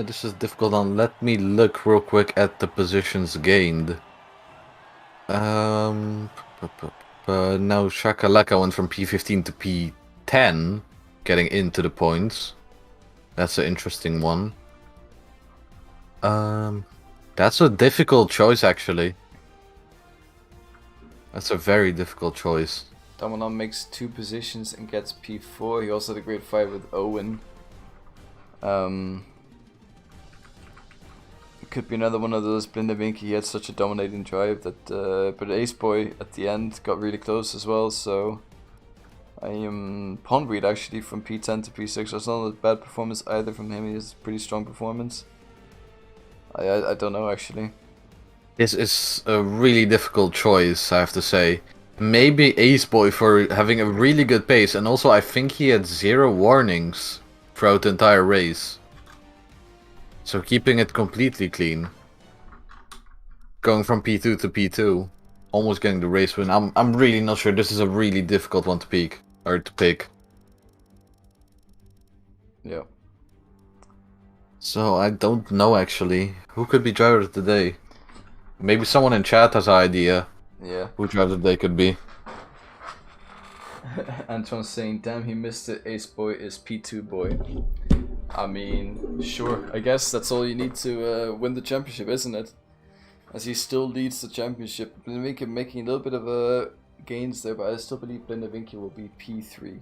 This is difficult. Let me look real quick at the positions gained. Now Shakalaka went from P15 to P10, getting into the points. That's an interesting one. That's a difficult choice, actually. That's a very difficult choice. Damanon makes 2 positions and gets P4. He also had a great fight with Owen. It could be another one of those Blindavinky. He had such a dominating drive that, but Ace Boy at the end got really close as well. So I am Pondweed actually from P10 to P6. That's not a bad performance either from him. He has a pretty strong performance. I don't know actually. This is a really difficult choice, I have to say. Maybe Ace Boy for having a really good pace, and also I think he had 0 warnings throughout the entire race. So keeping it completely clean. Going from P2 to P2. Almost getting the race win. I'm really not sure. This is a really difficult one to pick. Yeah. So I don't know actually. Who could be driver of the day? Maybe someone in chat has an idea. Yeah. Who driver of the day could be. Anton's saying, damn, he missed it. Ace Boy is P2 boy. I mean, sure. I guess that's all you need to win the championship, isn't it? As he still leads the championship. Blindavinky making a little bit of gains there, but I still believe Blindavinky will be P3.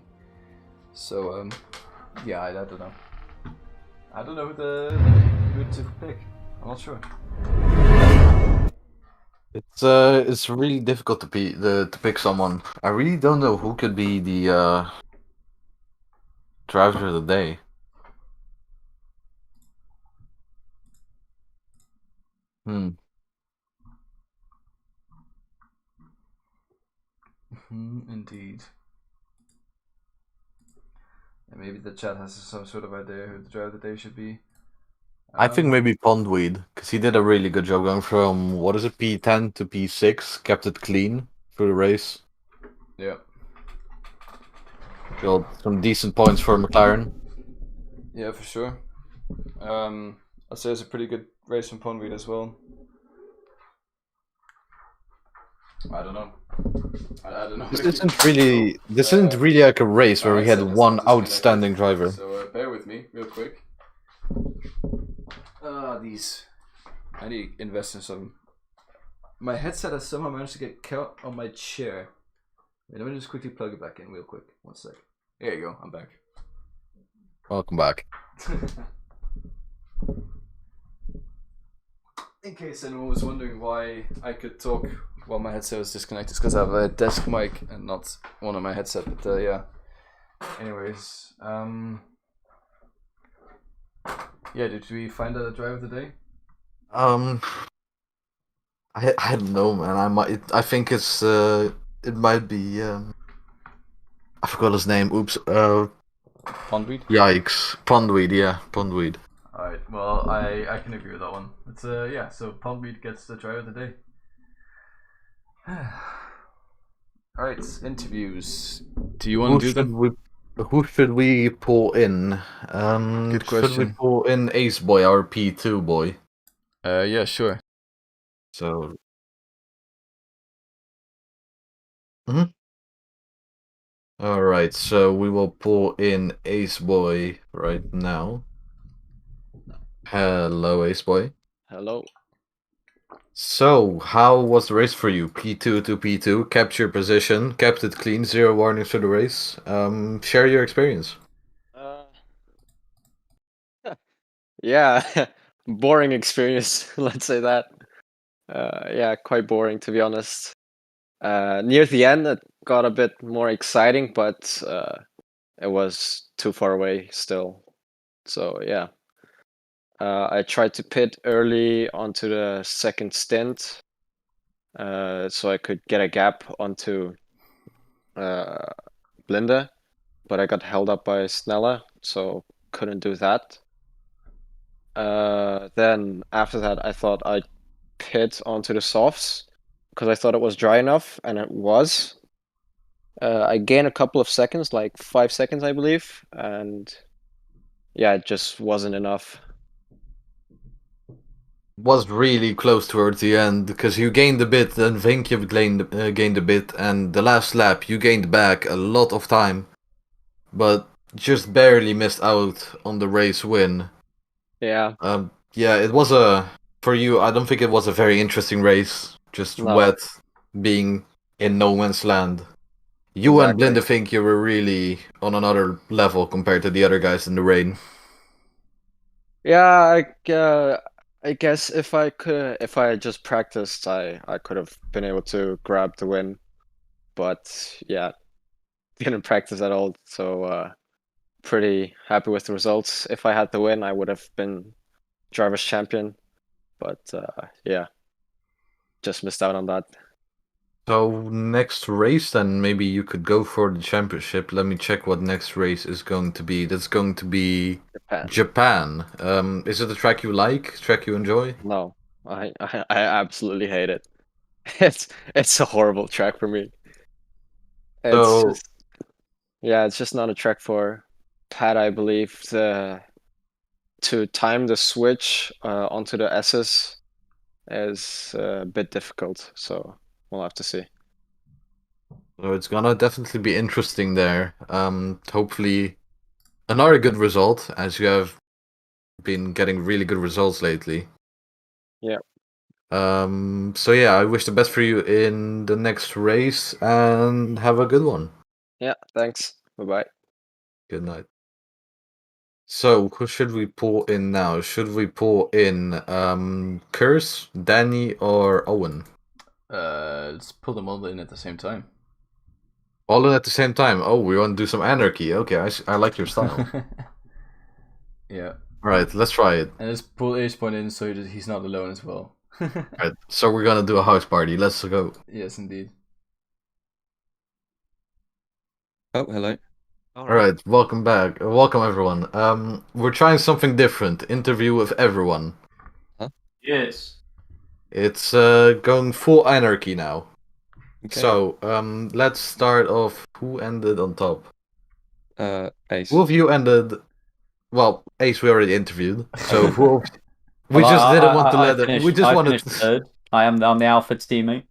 So, yeah, I don't know. I don't know who to pick. I'm not sure. It's really difficult to pick someone. I really don't know who could be the driver of the day. Indeed. And maybe the chat has some sort of idea who the driver of the day should be. I think maybe Pondweed, because he did a really good job going from, what is it, P10 to P6, kept it clean through the race. Yeah. Got some decent points for McLaren. Yeah, for sure. I'd say it's a pretty good race from Pondweed as well. I don't know. I don't know. This isn't really like a race where we had one outstanding driver. So bear with me real quick. These. I need to invest in some. My headset has somehow managed to get caught on my chair. Wait, let me just quickly plug it back in real quick. 1 sec. There you go. I'm back. Welcome back. In case anyone was wondering why I could talk while my headset was disconnected, it's because I have a desk mic and not one on my headset. But yeah. Anyways, yeah. Did we find out a driver of the day? I don't know, man. I think it's it might be I forgot his name. Oops. Pondweed? Yikes. Pondweed, yeah. Pondweed. Alright, well, I can agree with that one. It's yeah, so Pondweed gets the driver of the day. Alright, interviews. Do you want to do them? Who should we pull in? Good question. Should we pull in Ace Boy, our P2 boy? Yeah, sure. So. Alright, so we will pull in Ace Boy right now. Hello, Ace Boy. Hello. So, how was the race for you? P2 to P2, kept your position, kept it clean, 0 warnings for the race. Share your experience. Yeah, boring experience, let's say that. Yeah, quite boring to be honest. Near the end it got a bit more exciting, but it was too far away still. So yeah, I tried to pit early onto the second stint, so I could get a gap onto Blinde, but I got held up by Snella, so couldn't do that. Then after that, I thought I'd pit onto the softs because I thought it was dry enough, and it was. I gained a couple of seconds, like 5 seconds, I believe, and yeah, it just wasn't enough. Was really close towards the end because you gained a bit, then Vinkjev gained a bit, and the last lap you gained back a lot of time, but just barely missed out on the race win. Yeah, Yeah, it was for you. I don't think it was a very interesting race. Just no, wet, being in no man's land. You and exactly. Blinda think you were really on another level compared to the other guys in the rain. Yeah, I guess if I had just practiced, I could have been able to grab the win. But yeah, didn't practice at all, so pretty happy with the results. If I had the win, I would have been drivers champion. But yeah, just missed out on that. So next race, then maybe you could go for the championship. Let me check what next race is going to be. That's going to be Japan. Japan. Is it a track you like? Track you enjoy? No, I absolutely hate it. It's a horrible track for me. It's So just yeah, it's just not a track for Pat, I believe. To time the switch onto the S's is a bit difficult, so we'll have to see. So it's gonna definitely be interesting there. Hopefully another good result, as you have been getting really good results lately. Yeah. So yeah, I wish the best for you in the next race and have a good one. Yeah, thanks. Bye-bye. Good night. So who should we pull in now? Should we pull in Curse, Danny, or Owen? Let's pull them all in at the same time. All in at the same time. Oh, we want to do some anarchy. Okay, I like your style. Yeah. All right, let's try it. And let's pull H-Point in so that he's not alone as well. All right, so we're gonna do a house party. Let's go. Yes, indeed. Oh, hello. All right, welcome back. Welcome everyone. We're trying something different. Interview with everyone. Yes. It's going full anarchy now. Okay. So, let's start off. Who ended on top? Ace. Who of you ended? Well, Ace we already interviewed. So who? We Well, just didn't want to I let it. finished, We just I wanted. finished third. I'm the alpha teammate.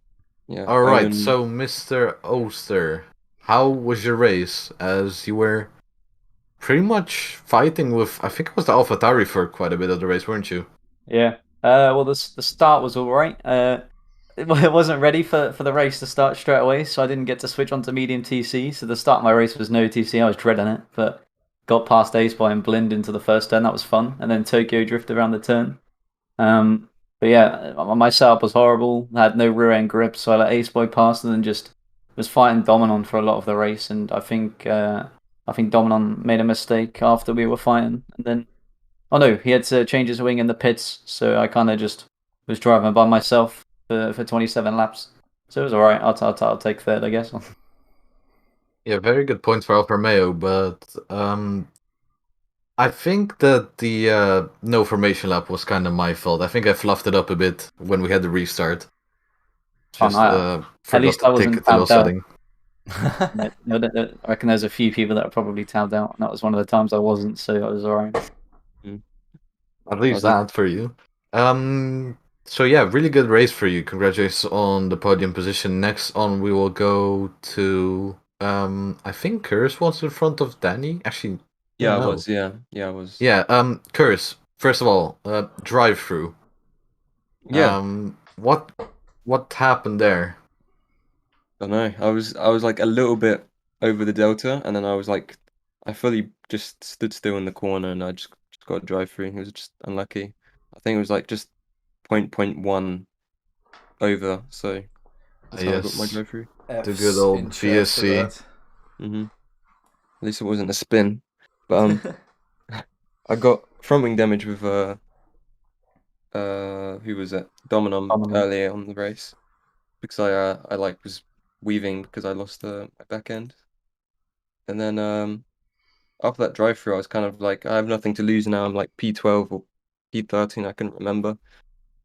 Yeah. All right. Owen- So, Mr. Oster, how was your race? As you were pretty much fighting with, I think it was the AlphaTauri for quite a bit of the race, weren't you? Yeah. Well, the start was all right. It wasn't ready for the race to start straight away, so I didn't get to switch onto medium TC. So the start of my race was no TC. I was dreading it, but got past Ace by and blend into the first turn. That was fun, and then Tokyo drift around the turn. But yeah, my setup was horrible. I had no rear end grip, so I let Ace Boy pass and then just was fighting Dominon for a lot of the race. And I think Dominon made a mistake after we were fighting, and then no, he had to change his wing in the pits, so I kind of just was driving by myself for 27 laps. So it was alright. I'll take third, I guess. Yeah, very good points for Alfa Romeo, but I think that the no formation lap was kind of my fault. I think I fluffed it up a bit when we had the restart. Just At least I wasn't take the little tabbed out. setting. I reckon there's a few people that are probably tabbed out, and that was one of the times I wasn't, so I was alright. At least that for you. So yeah, really good race for you. Congratulations on the podium position. Next on, we will go to I think Curse was in front of Danny. Actually, Yeah, I no. was. Yeah, I was. Yeah. Curse. First of all, drive through. Yeah. What happened there? I don't know. I was like a little bit over the delta, and then I was like, I fully just stood still in the corner, and I just got a drive through. It was just unlucky. I think it was like just 0.1 over, so that's how I got my Yes. drive through. The good old VSC. Mm-hmm. At least it wasn't a spin. But I got front wing damage with who was it? Dominum earlier on the race because I like was weaving because I lost my back end, and then after that drive through I was kind of like I have nothing to lose now. I'm like P12 or P13, I couldn't remember,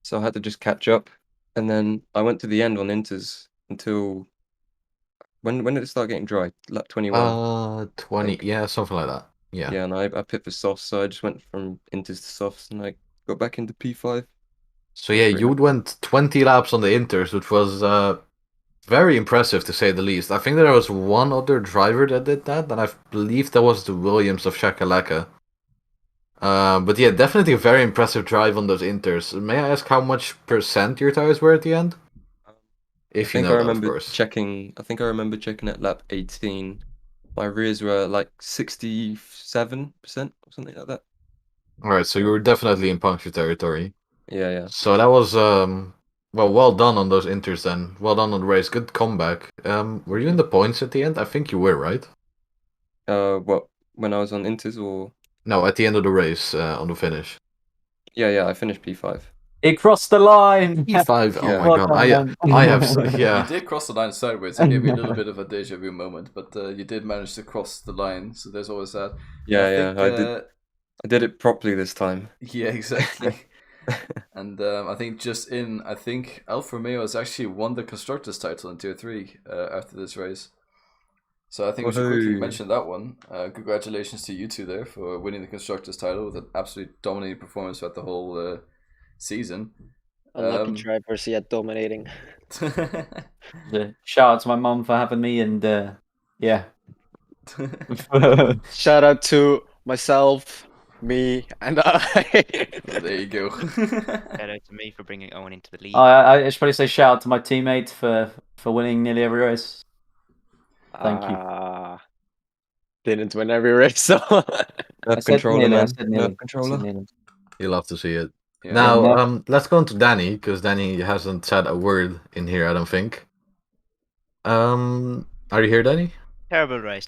so I had to just catch up, and then I went to the end on inters until when did it start getting dry? Lap 21. 20, yeah, something like that. Yeah. Yeah, and I pit for softs, so I just went from inters to softs, and I got back into P5. So yeah, you went 20 laps on the inters, which was very impressive to say the least. I think there was one other driver that did that, and I believe that was the Williams of Shakalaka. But yeah, definitely a very impressive drive on those inters. May I ask how much percent your tires were at the end? If you know that, of course. I think I remember checking at lap 18. My rears were like 67% or something like that. Alright, so you were definitely in puncture territory. Yeah. So that was well done on those inters then. Well done on the race. Good comeback. Were you in the points at the end? I think you were, right? What, when I was on inters or? No, at the end of the race, on the finish. Yeah, I finished P5. It crossed the line. P5. Oh Yeah. my god. I have yeah. You did cross the line sideways. It gave me a little bit of a deja vu moment, but you did manage to cross the line, so there's always that. I did it properly this time. Yeah, exactly. And I think Alfa Romeo has actually won the constructors title in Tier 3 after this race. So I think we should quickly mention that one. Congratulations to you two there for winning the constructors title with an absolutely dominating performance throughout the whole season. Unlucky drivers yet dominating. Shout out to my mum for having me, and yeah. Shout out to myself, me, and I. Well, there you go. Shout out to me for bringing Owen into the league. I should probably say shout out to my teammate for winning nearly every race. Thank you. Didn't win every race, so. Nerf controller, man. Nerf controller. You love to see it. Yeah. Now, let's go on to Danny, because Danny hasn't said a word in here, I don't think. Are you here, Danny? Terrible race.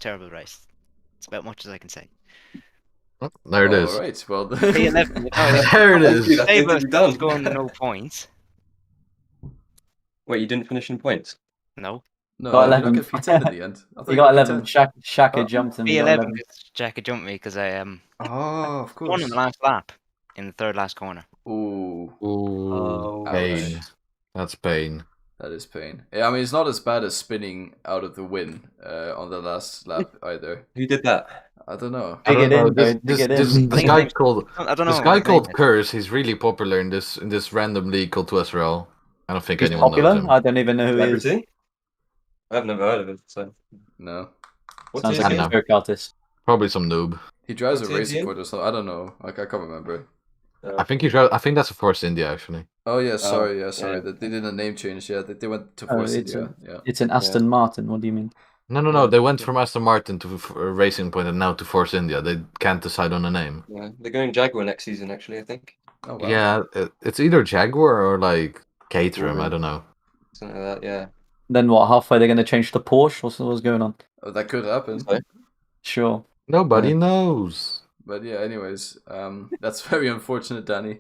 It's about much as I can say. Oh, there it is. All right, well, P11. There it is. Davis going no points. Wait, you didn't finish in points? No. No, Got you 11. got P10 in the end. I thought You got P10. 11. Shaka jumped him. P11 because Jacka jumped me because I Oh, of course. won in the last lap in the third last corner. Ooh. Ooh, pain. Ouch. That's pain. That is pain. Yeah, I mean, it's not as bad as spinning out of the win on the last lap either. Who did that? I don't know. Dig it in, dude. This Dig it in. this guy called I don't know. this guy called Curse. He's really popular in this random league called 2SRL. I don't think He's anyone popular. knows him. I don't even know who he is. Celebrity? I've never heard of it, so. No. What's Sounds his like I a know. name? joke artist. Probably some noob. He drives What's a his racing name? court or something. I don't know. I can't remember. I think I think that's a Force India actually. Oh yeah, sorry. Yeah, sorry. yeah. They did a name change. Yeah, they went to Oh, Force it's India. Yeah. It's an Aston Martin. What do you mean? No. They went from Aston Martin to Racing Point and now to Force India. They can't decide on a name. Yeah, they're going Jaguar next season, actually, I think. Oh wow. Yeah, it's either Jaguar or like Caterham. I don't know. Something like that, yeah. Then what? Halfway they're going to change to Porsche? What's going on? Oh, that could happen. So, Sure. Nobody knows. But yeah, anyways, that's very unfortunate, Danny,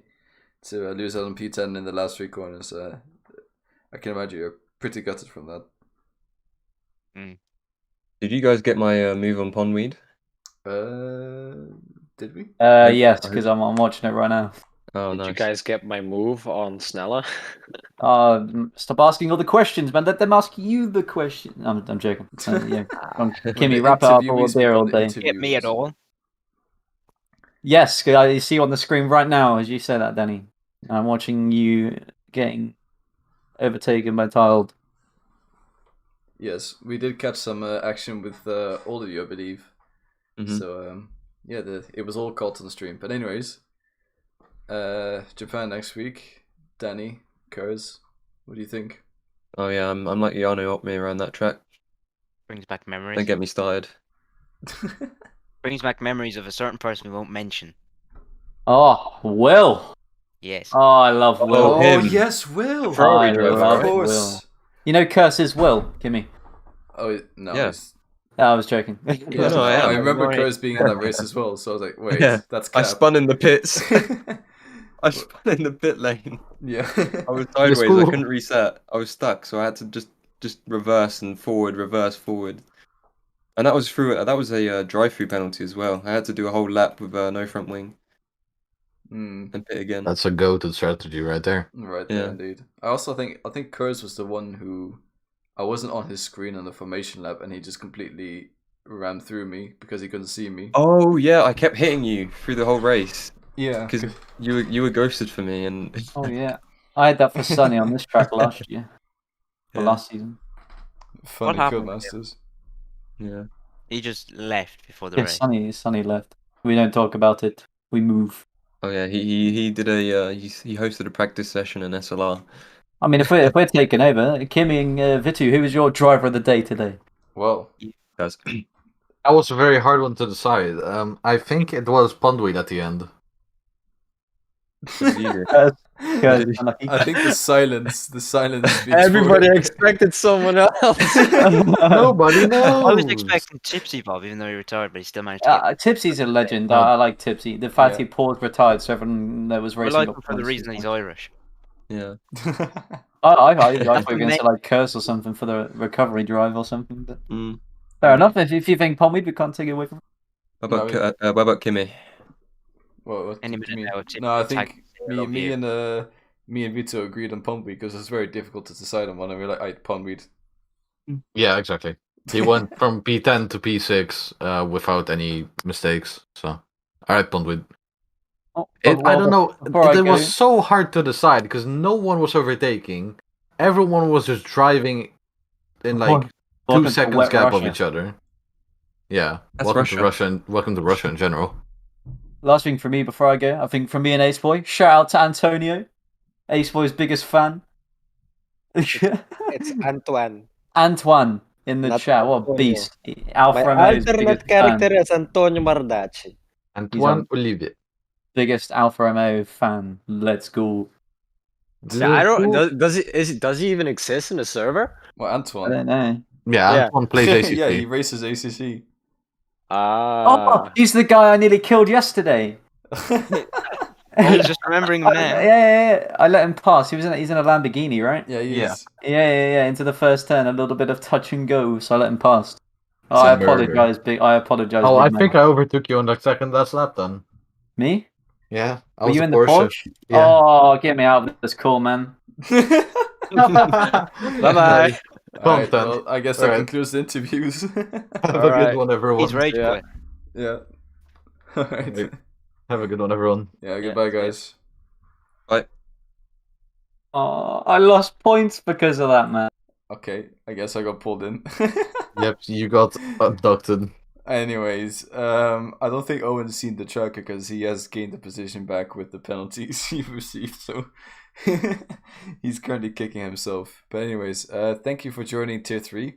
to lose out on P10 in the last three corners. I can imagine you're pretty gutted from that. Did you guys get my move on pondweed? Did we? Yes, because I'm watching it right now. Oh, Did nice. you guys get my move on Snella? Stop asking all the questions, man. Let them ask you the question. I'm joking. Yeah. Kimmy, wrap it up or we'll be here all day. Get me at all. Yes, 'cause I see on the screen right now as you say that, Danny. I'm watching you getting overtaken by Tiled. Yes, we did catch some action with all of you, I believe. Mhm. So yeah, it was all caught on the stream. But anyways, Japan next week. Danny, Kurz, what do you think? Oh yeah, I'm like Yano up me around that track. Brings back memories. Don't get me started. Brings back memories of a certain person we won't mention. Oh, Will. Yes. Oh, I love Will. Oh him. yes, Will. Ferrari I driver, love Of Will. course. You know Curse is Will, Kimmy. Oh no. Yeah. he's- I was joking. Yeah, No, I am. I remember Right. Curse being in that race as well, so I was like, wait, Yeah, that's I cap. spun in the pits. I spun in the pit lane. Yeah. I was sideways. I cool. couldn't reset. I was stuck, so I had to just reverse and forward, reverse, forward. And that was through. That was a drive-through penalty as well. I had to do a whole lap with no front wing Mm, and pit again. That's a go-to strategy right there. right there, Yeah. indeed. I think Curse was the one who I wasn't on his screen on the formation lap, and he just completely ran through me because he couldn't see me. Oh yeah, I kept hitting you through the whole race Yeah. because you were ghosted for me and. Oh yeah, I had that for Sunny on this track last year, or Yeah. last season. Funny happened? Codemasters. Yeah. He just left before the Yeah, race. Sunny left. We don't talk about it. We move. Oh yeah, he did a he hosted a practice session in SLR. I mean, if we're taking over, Kimmy and Vitu, who was your driver of the day today? Well, Guys. That was a very hard one to decide. I think it was Pondweed at the end. What did you do? Guys, Did he- unlucky. I think the silence speaks for Everybody it. expected someone else. Nobody knows. I was expecting Tipsy Bob, even though he retired, but he still managed to get. Tipsy's a legend. No. I like Tipsy. The fact Yeah. he paused, retired, so everyone that was I racing. like got him for the points. reason he's Irish. Yeah. I thought you were going to Mate. say like Curse or something for the recovery drive or something. But Mm. fair enough. If you think Pomweed, we can't take it away from. What about No, what about Kimmy? what Any do you minute mean? now, Tipsy No, I tag think zero me here. and Vito agreed on Pondweed because it's very difficult to decide on one, and we're like, alright, Pondweed. Yeah, exactly. He went from P10 to P6 without any mistakes. So, all right, Pondweed. Oh, I don't know. Before I It go, was so hard to decide because no one was overtaking. Everyone was just driving in like welcome 2 to seconds wet gap of Russia. each other. Yeah. That's welcome Russia. to Russia. And welcome to Russia in general. Last thing for me before I go, I think from me and Ace Boy, shout out to Antonio, Ace Boy's biggest fan. It's Antoine. Antoine in the Not chat. What a Antonio. beast. My Alfa Romeo's biggest alternate fan. character is Antonio Bardacci. Antoine Olivier. Biggest Alfa Romeo fan. Let's go. I don't. Does he even exist in the server? Well, I Antoine. don't know. Yeah, Yeah. Antoine plays ACC. Yeah, he races ACC. Oh, he's the guy I nearly killed yesterday. I was just remembering the name. Yeah. I let him pass. He's in a Lamborghini, right? Yeah, he Yeah. is. Yeah. Into the first turn, a little bit of touch and go, so I let him pass. Oh, It's I a murder. apologize, I apologize. Oh, I big think man. I overtook you on that second last lap then. Me? Yeah. I Were was you a in the Porsche. Porsche? Yeah. Oh, get me out of this call, man. Bye bye. Alright, Content. well, I guess that Alright. concludes the interviews. Have a Alright. good one, everyone. He's Rage Yeah. Boy. Yeah. Alright. Right. Have a good one, everyone. Yeah, goodbye, guys. Oh, I lost points because of that, man. Okay, I guess I got pulled in. Yep, you got abducted. Anyways, I don't think Owen's seen the track because he has gained the position back with the penalties he received, so he's currently kicking himself. But anyways, thank you for joining Tier 3.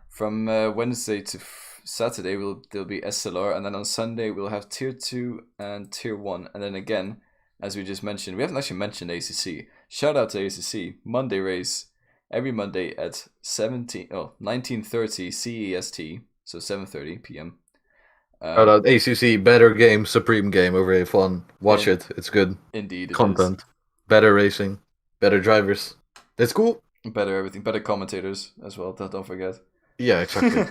From Wednesday to Saturday, there'll be SLR, and then on Sunday we'll have Tier 2 and Tier 1. And then again, as we just mentioned, we haven't actually mentioned ACC. Shout out to ACC, Monday race, every Monday at 19:30 CEST. So 7:30 p.m. Shout out ACC, better game, supreme game over F1. Watch Yeah. it, it's good. Indeed, it Content, better racing, better drivers. It's cool. is. Better everything, better commentators as well. Don't forget. Yeah, exactly.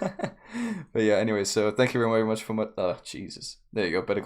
But yeah, anyway, so thank you very much for Jesus. There you go, better